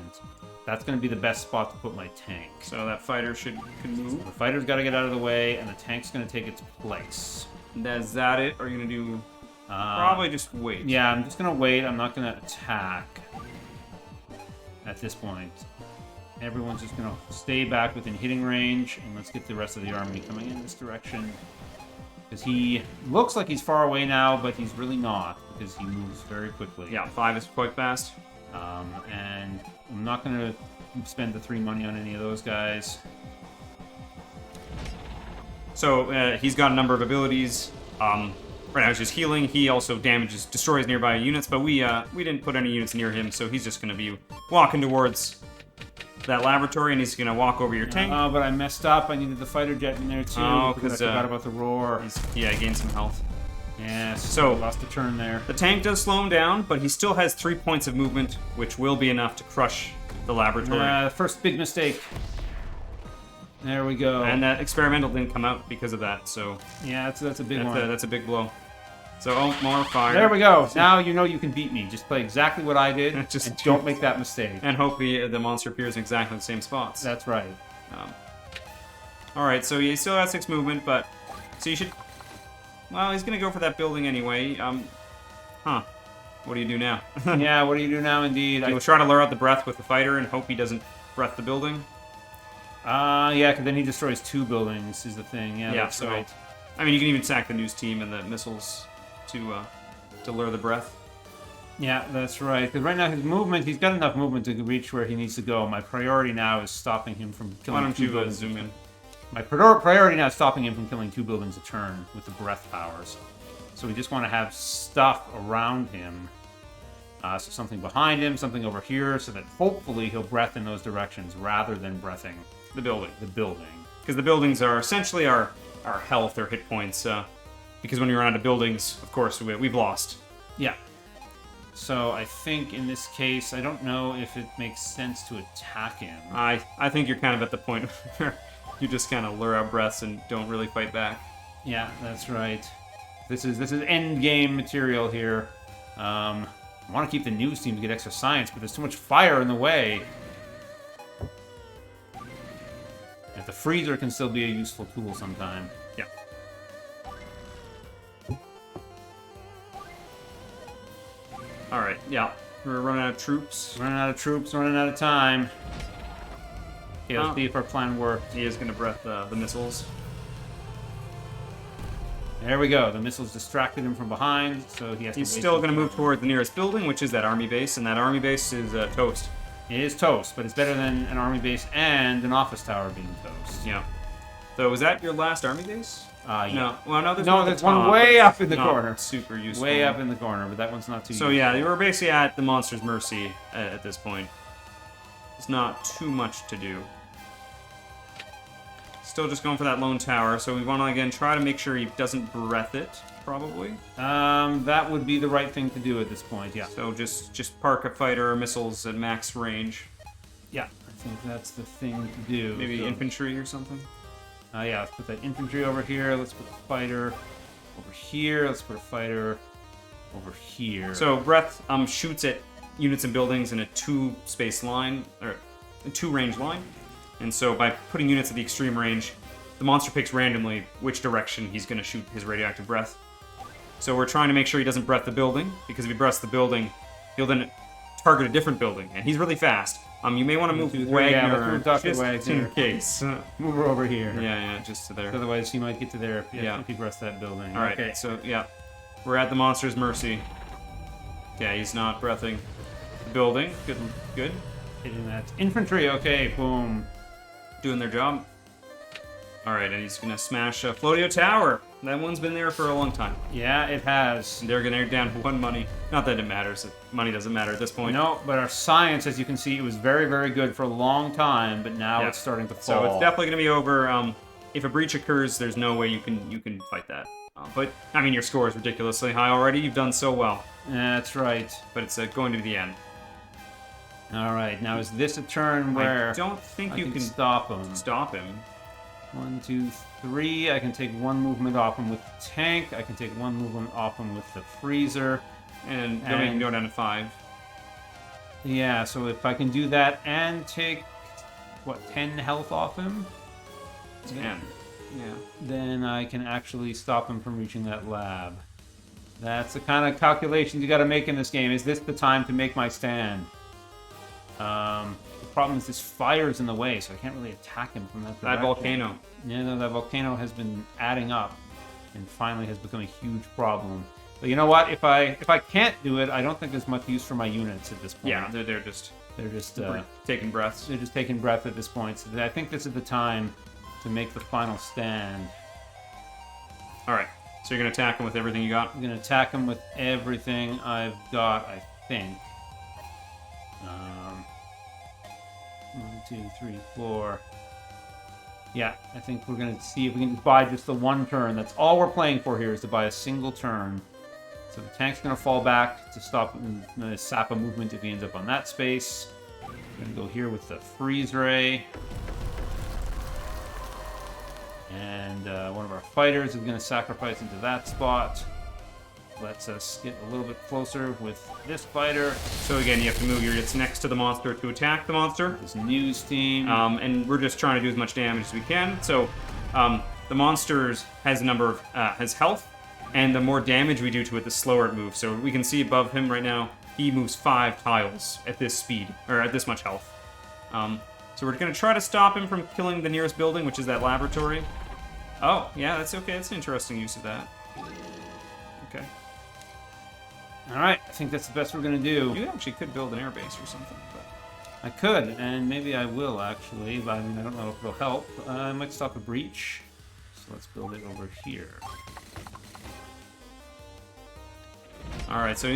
That's going to be the best spot to put my tank. So that fighter can move. The fighter's got to get out of the way, and the tank's going to take its place. Is that it? Or are you going to do... probably just wait. Yeah, I'm just going to wait. I'm not going to attack at this point. Everyone's just going to stay back within hitting range, and let's get the rest of the army coming in this direction. Because he looks like he's far away now, but he's really not, because he moves very quickly. Yeah, 5 is quite fast. And I'm not going to spend the 3 money on any of those guys. So he's got a number of abilities. Right now he's just healing. He also destroys nearby units, but we didn't put any units near him, so he's just going to be walking towards that laboratory, and he's going to walk over your tank. Oh, but I messed up. I needed the fighter jet in there too. Oh, because I forgot about the roar. He gained some health. Yes, So lost a turn there. The tank does slow him down, but he still has 3 points of movement, which will be enough to crush the laboratory. First big mistake. There we go. And that experimental didn't come out because of that, so yeah, that's a big one. that's a big blow. So more fire. There we go. Now you know you can beat me. Just play exactly what I did, and don't make that mistake. And hope the monster appears in exactly the same spots. That's right. All right, so you still have 6 movement, but so you should. Well, he's gonna go for that building anyway. What do you do now? Yeah, what do you do now? Indeed, You'll try to lure out the breath with the fighter and hope he doesn't breath the building. Yeah, because then he destroys 2 buildings. Is the thing. Yeah, that's so, right. I mean, you can even sack the news team and the missiles to lure the breath. Yeah, that's right. Because right now he's got enough movement to reach where he needs to go. My priority now is stopping him from killing. Why don't 2 you buildings. zoom in? My priority now is stopping him from killing 2 buildings a turn with the breath powers. So we just want to have stuff around him So something behind him, something over here, so that hopefully he'll breath in those directions rather than breathing The building. the building. Because the buildings are essentially our health or hit points. Because when you run out of buildings, of course, we've lost. Yeah. So I think in this case, I don't know if it makes sense to attack him. I think you're kind of at the point where you just kind of lure out breaths and don't really fight back. Yeah, that's right. This is endgame material here. I want to keep the news team to get extra science, but there's too much fire in the way. If the freezer can still be a useful tool sometime. Yeah. All right. Yeah. We're running out of troops. Running out of troops, running out of time. Okay, let's Oh. see if our plan worked. He is going to breath the missiles. There we go. The missiles distracted him from behind, so he has to He's wait still till- going to move toward the nearest building, which is that army base, and that army base is toast. It is toast, but it's better than an army base and an office tower being toast. Yeah. So was that your last army base? Yeah. No. Well, no. There's No, one at the there's one top, way but up in the not corner. Super useful. Way up in the corner, but that one's not too So useful. yeah, you were basically at the monster's mercy at this point. There's not too much to do. Still just going for that lone tower, so we want to again try to make sure he doesn't breath it, probably. That would be the right thing to do at this point, yeah. So just park a fighter or missiles at max range. Yeah, I think that's the thing to do. Maybe So- infantry or something. Yeah, let's put that infantry over here. Let's put a fighter over here. Let's put a fighter over here. So breath shoots at units and buildings in a 2-space line, or a 2-range line. And so by putting units at the extreme range, the monster picks randomly which direction he's going to shoot his radioactive breath. So we're trying to make sure he doesn't breath the building, because if he breaths the building, he'll then target a different building, and he's really fast. You may want to move 2, 3, yeah, let's Wagner move Dr. just Wagner. in case. Move her over here. Yeah, just to there. Otherwise, he might get to there Yeah. if he breaths that building. All right, Okay. so yeah, we're at the monster's mercy. Yeah, he's not breathing the building. Good. Hitting that infantry. Okay, boom. Doing their job. All right, and he's gonna smash a Floatio Tower. That one's been there for a long time. Yeah, it has. They're gonna air down 1 money. Not that it matters. Money doesn't matter at this point. No, but our science, as you can see, it was very, very good for a long time, but now Yeah. it's starting to fall. So it's definitely gonna be over. If a breach occurs, there's no way you can fight that. But I mean, your score is ridiculously high already. You've done so well. That's right. But it's going to be the end. All right, now is this a turn where I don't think I you can stop him? stop him. 1, 2, 3. I can take one movement off him with the tank. I can take one movement off him with the freezer. And then we can go down to 5. Yeah, so if I can do that and take, what, 10 health off him? 10. Yeah. Then I can actually stop him from reaching that lab. That's the kind of calculations you got to make in this game. Is this the time to make my stand? The problem is this fire's in the way, so I can't really attack him from that That direction. volcano. Yeah, no, that volcano has been adding up, and finally has become a huge problem. But you know what? If I can't do it, I don't think there's much use for my units at this point. Yeah, they're just taking breaths. they're just taking breath at this point. So I think this is the time to make the final stand. All right. So you're gonna attack him with everything you got. I'm gonna attack him with everything I've got, I think. 1, 2, 3, 4. Yeah, I think we're gonna see if we can buy just the one turn. That's all we're playing for here, is to buy a single turn. So the tank's gonna fall back to stop sap a movement if he ends up on that space. We're gonna go here with the freeze ray. And one of our fighters is gonna sacrifice into that spot. Lets us get a little bit closer with this fighter. So again, you have to move your units next to the monster to attack the monster. This news team. And we're just trying to do as much damage as we can. So the monsters has a number of has health, and the more damage we do to it, the slower it moves. So we can see above him right now, he moves 5 tiles at this speed, or at this much health. So we're gonna try to stop him from killing the nearest building, which is that laboratory. Oh, yeah, that's okay. That's an interesting use of that. Okay. All right, I think that's the best we're gonna do. You actually could build an airbase or something, but I could, and maybe I will actually. But I mean, I don't know if it'll help. I might stop a breach. So let's build it over here. All right, so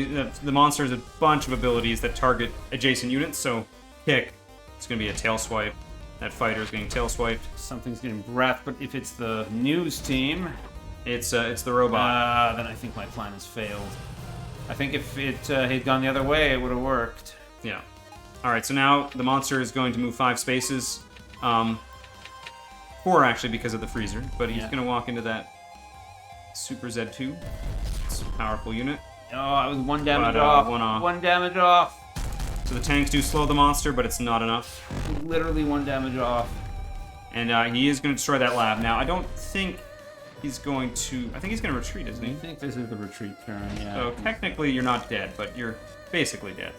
the monster has a bunch of abilities that target adjacent units. So kick, it's going to be a tail swipe. That fighter is getting tail swiped. Something's getting breath, but if it's the news team, it's the robot. then I think my plan has failed. I think if it had gone the other way, it would have worked. Yeah. All right, so now the monster is going to move 5 spaces. 4 actually because of the freezer, but he's going to walk into that Super Z2. It's a powerful unit. Oh, I was 1 damage But, off. 1 off. 1 damage off. So the tanks do slow the monster, but it's not enough. Literally 1 damage off. And he is going to destroy that lab. Now, I don't think he's going to... I think he's going to retreat, isn't he? I think this is the retreat turn, yeah. So technically you're not dead, but you're basically dead.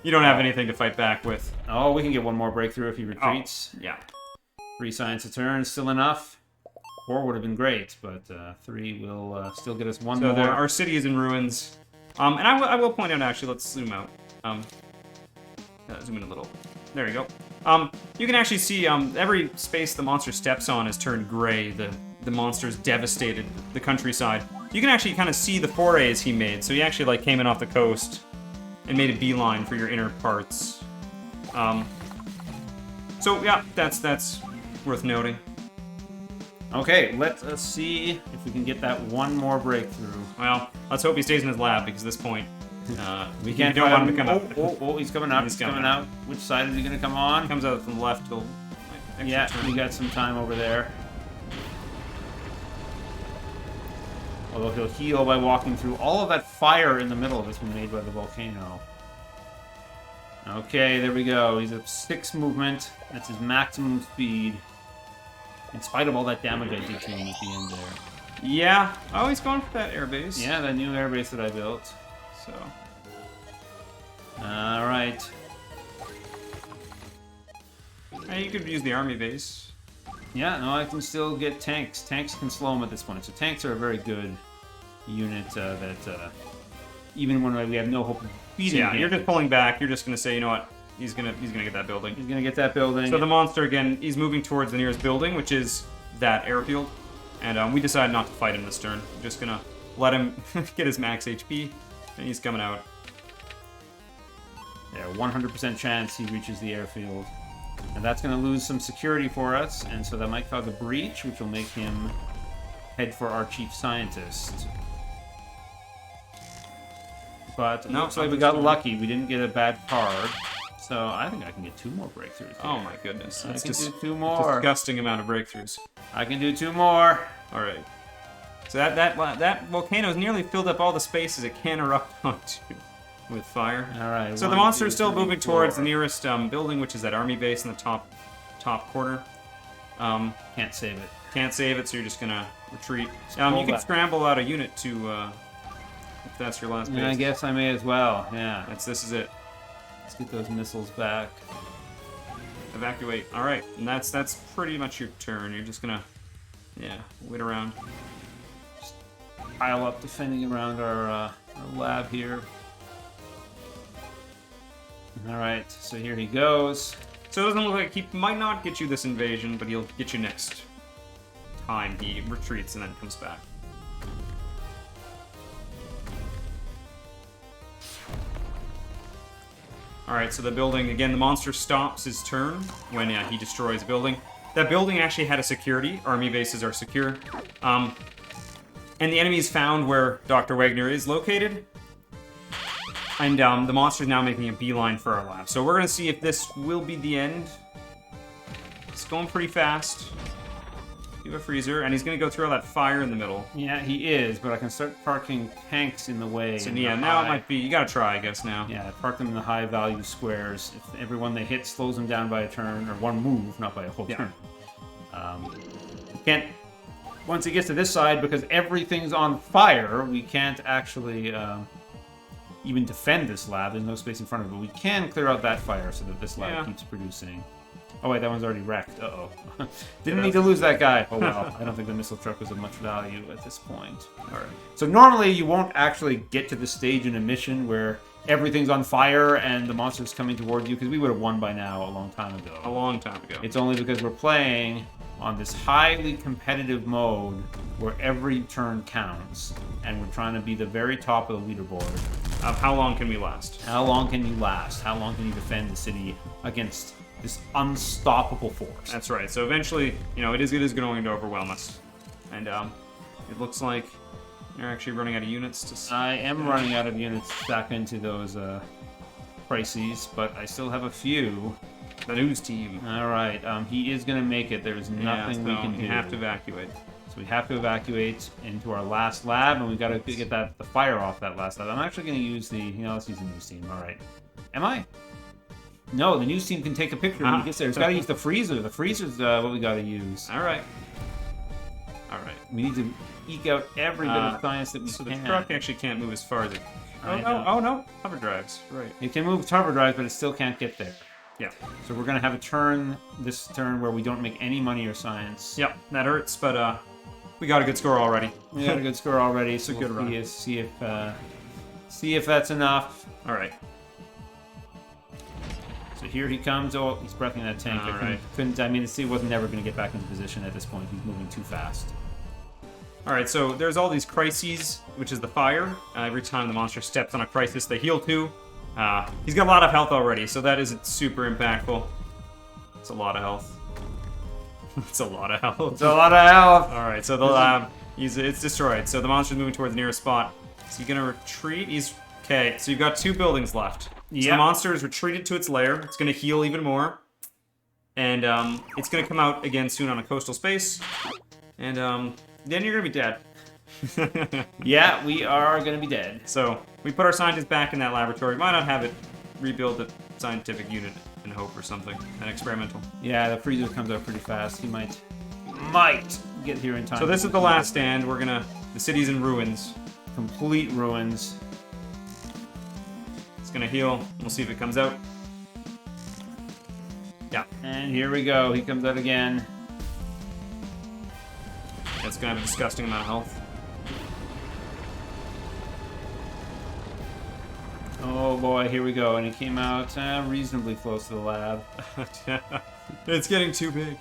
You don't have anything to fight back with. Oh, we can get 1 more breakthrough if he retreats. Yeah. 3 science a turn, still enough. 4 would have been great, but 3 will still get us 1 So more. our city is in ruins. And I will point out, actually, let's zoom out. Zoom in a little. There you go. You can actually see every space the monster steps on is turned gray. The monster's devastated the countryside. You can actually kind of see the forays he made. So he actually like came in off the coast and made a beeline for your inner parts. So yeah, that's worth noting. Okay, let us see if we can get that 1 more breakthrough. Well, let's hope he stays in his lab because at this point We can't don't fight want him. him to come out. Oh, he's coming out. He's He's coming coming out. Which side is he going to come on? He comes out from the left. He'll, like, Yeah, extra we turn. got some time over there. Although he'll heal by walking through. All of that fire in the middle that's been made by the volcano. Okay, there we go. He's at 6 movement. That's his maximum speed. In spite of all that damage I did to him at the end there. Yeah. Oh, he's going for that airbase. Yeah, that new airbase that I built. So. Alright. Hey, you could use the army base. Yeah, no, I can still get tanks. Tanks can slow him at this point. So tanks are a very good unit that even when we have no hope of beating Yeah, him, you're just pulling back. You're just gonna say, you know what? He's gonna get that building. he's gonna get that building. So the monster again, he's moving towards the nearest building, which is that airfield. And we decided not to fight him this turn. We're just gonna let him get his max HP, and he's coming out. There, 100% chance he reaches the airfield. And that's going to lose some security for us, and so that might cause a breach, which will make him head for our chief scientist. But it No, looks like we something's got going- lucky. We didn't get a bad card. So I think I can get 2 more breakthroughs here. Oh my goodness, I that's can just do 2 more. disgusting amount of breakthroughs. I can do 2 more. All right. So that volcano's nearly filled up all the spaces it can erupt onto with fire. All right. So the 1, monster 2, is still 3, moving towards the 4. nearest building, which is that army base in the top corner. Can't save it. Can't save it, so you're just gonna retreat. pull You can back. scramble out a unit to, if that's your last base. Yeah, I guess I may as well. Yeah. This is it. Let's get those missiles back. Evacuate. All right, and that's pretty much your turn. You're just gonna, wait around. Pile up defending around our lab here. Alright, so here he goes. So it doesn't look like he might not get you this invasion, but he'll get you next time he retreats and then comes back. Alright, so the building, again, the monster stops his turn when he destroys a building. That building actually had a security. Army bases are secure. And the enemies found where Dr. Wagner is located. And the monster's now making a beeline for our lab. So we're going to see if this will be the end. It's going pretty fast. You have a freezer, and he's going to go through all that fire in the middle. Yeah, he is, but I can start parking tanks in the way. So in yeah, the now it high- might be, you got to try, I guess, now. Yeah, park them in the high value squares. If everyone they hit slows them down by a turn, or 1 move, not by a whole Yeah. turn. Can't. Once it gets to this side, because everything's on fire, we can't actually even defend this lab. There's no space in front of it. But we can clear out that fire so that this lab Yeah. keeps producing. Oh wait, that one's already wrecked. Uh-oh. Didn't need to lose that guy. Oh well. I don't think the missile truck was of much value at this point. Alright. So normally you won't actually get to the stage in a mission where everything's on fire and the monster's coming toward you, because we would have won by now a long time ago. A long time ago. It's only because we're playing on this highly competitive mode where every turn counts, and we're trying to be the very top of the leaderboard. Of how long can we last? How long can you last? How long can you defend the city against this unstoppable force? That's right. So eventually, it is going to overwhelm us. And it looks like you're actually running out of units to... I am running out of units back into those crises, but I still have a few. The news team. All right, he is going to make it. There's nothing we can do. We have to evacuate. So we have to evacuate into our last lab, and we got to get the fire off that last lab. I'm actually going to use the... let's use the news team. All right. Am I? No, the news team can take a picture when he gets there. It's got to use the freezer. The freezer's what we got to use. All right. We need to eke out every bit of science that we so can. So the truck actually can't move as far as it... Oh, no. Hover drives. Right. It can move hover drives, but it still can't get there. Yeah. So we're going to have this turn where we don't make any money or science. Yep, that hurts, but we got a good score already. We got a good score already, so good run. See if that's enough. All right. So here he comes. Oh, he's breathing that tank. The sea wasn't never going to get back into position at this point. He's moving too fast. All right, so there's all these crises, which is the fire. Every time the monster steps on a crisis, they heal too. He's got a lot of health already, so that isn't super impactful. It's a lot of health. It's a lot of health. It's a lot of health. All right, so the lab, it's destroyed. So the monster's moving towards the nearest spot. Is he gonna retreat? Okay. So you've got 2 buildings left. Yeah. So the monster is retreated to its lair. It's gonna heal even more, and it's gonna come out again soon on a coastal space, and then you're gonna be dead. Yeah, we are gonna be dead. So we put our scientists back in that laboratory. Why not have it rebuild the scientific unit and hope or something? An experimental. Yeah, the freezer comes out pretty fast. He might get here in time. So this is the last stand. The city's in ruins. Complete ruins. It's gonna heal. We'll see if it comes out. Yeah. And here we go. He comes out again. It's gonna have a disgusting amount of health. Oh boy, here we go. And he came out reasonably close to the lab. It's getting too big.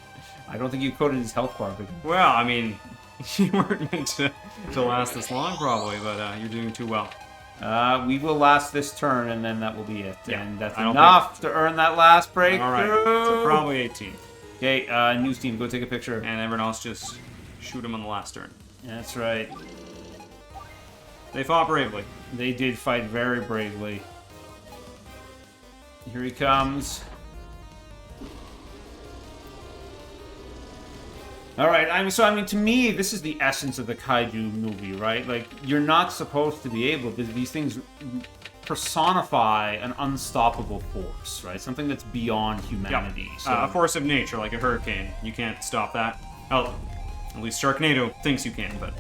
I don't think you coded his health bar. Well, I mean, you weren't meant to last this long probably, but you're doing too well. We will last this turn, and then that will be it. Yeah, and that's enough to earn that last breakthrough. All right, so probably 18. Okay, news team, go take a picture. And everyone else just shoot him on the last turn. That's right. They fought bravely. They did fight very bravely. Here he comes. All right, to me, this is the essence of the Kaiju movie, right? Like, you're not supposed to be able to... These things personify an unstoppable force, right? Something that's beyond humanity. Yep. So, a force of nature, like a hurricane. You can't stop that. Oh, at least Sharknado thinks you can, but...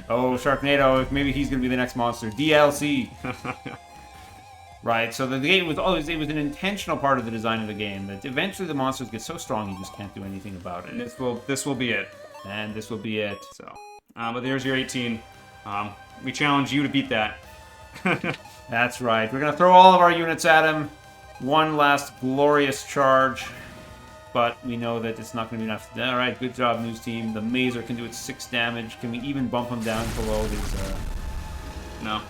Oh, Sharknado, maybe he's going to be the next monster. DLC! Right, so the game was it was an intentional part of the design of the game that eventually the monsters get so strong you just can't do anything about it. This will be it. And this will be it. So, but there's your 18. We challenge you to beat that. That's right. We're going to throw all of our units at him. One last glorious charge. But we know that it's not going to be enough. All right, good job, news team. The Mazer can do its 6 damage. Can we even bump him down below his... No.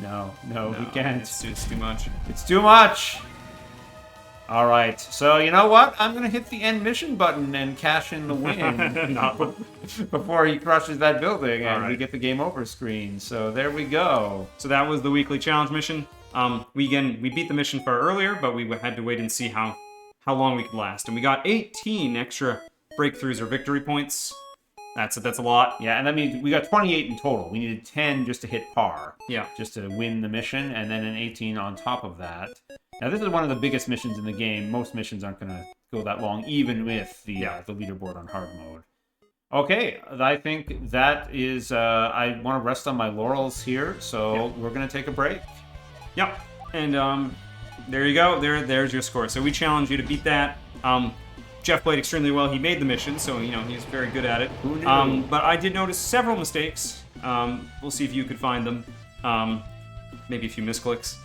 No, we can't. It's too much. It's too much! Alright, so you know what? I'm going to hit the end mission button and cash in the win before he crushes that building and we get the game over screen. So there we go. So that was the weekly challenge mission. We beat the mission far earlier, but we had to wait and see how long we could last. And we got 18 extra breakthroughs or victory points. That's a lot. Yeah, and that means we got 28 in total. We needed 10 just to hit par. Yeah. Just to win the mission, and then an 18 on top of that. Now, this is one of the biggest missions in the game. Most missions aren't going to go that long, even with the leaderboard on hard mode. Okay, I think that is... I want to rest on my laurels here, so we're going to take a break. Yep, and there you go. There's your score. So we challenge you to beat that. Jeff played extremely well. He made the mission, so he's very good at it. Who knew? But I did notice several mistakes. We'll see if you could find them. Maybe a few misclicks.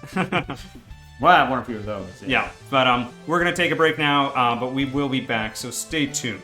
Well, one or few of those. Yeah, but we're gonna take a break now. But we will be back, so stay tuned.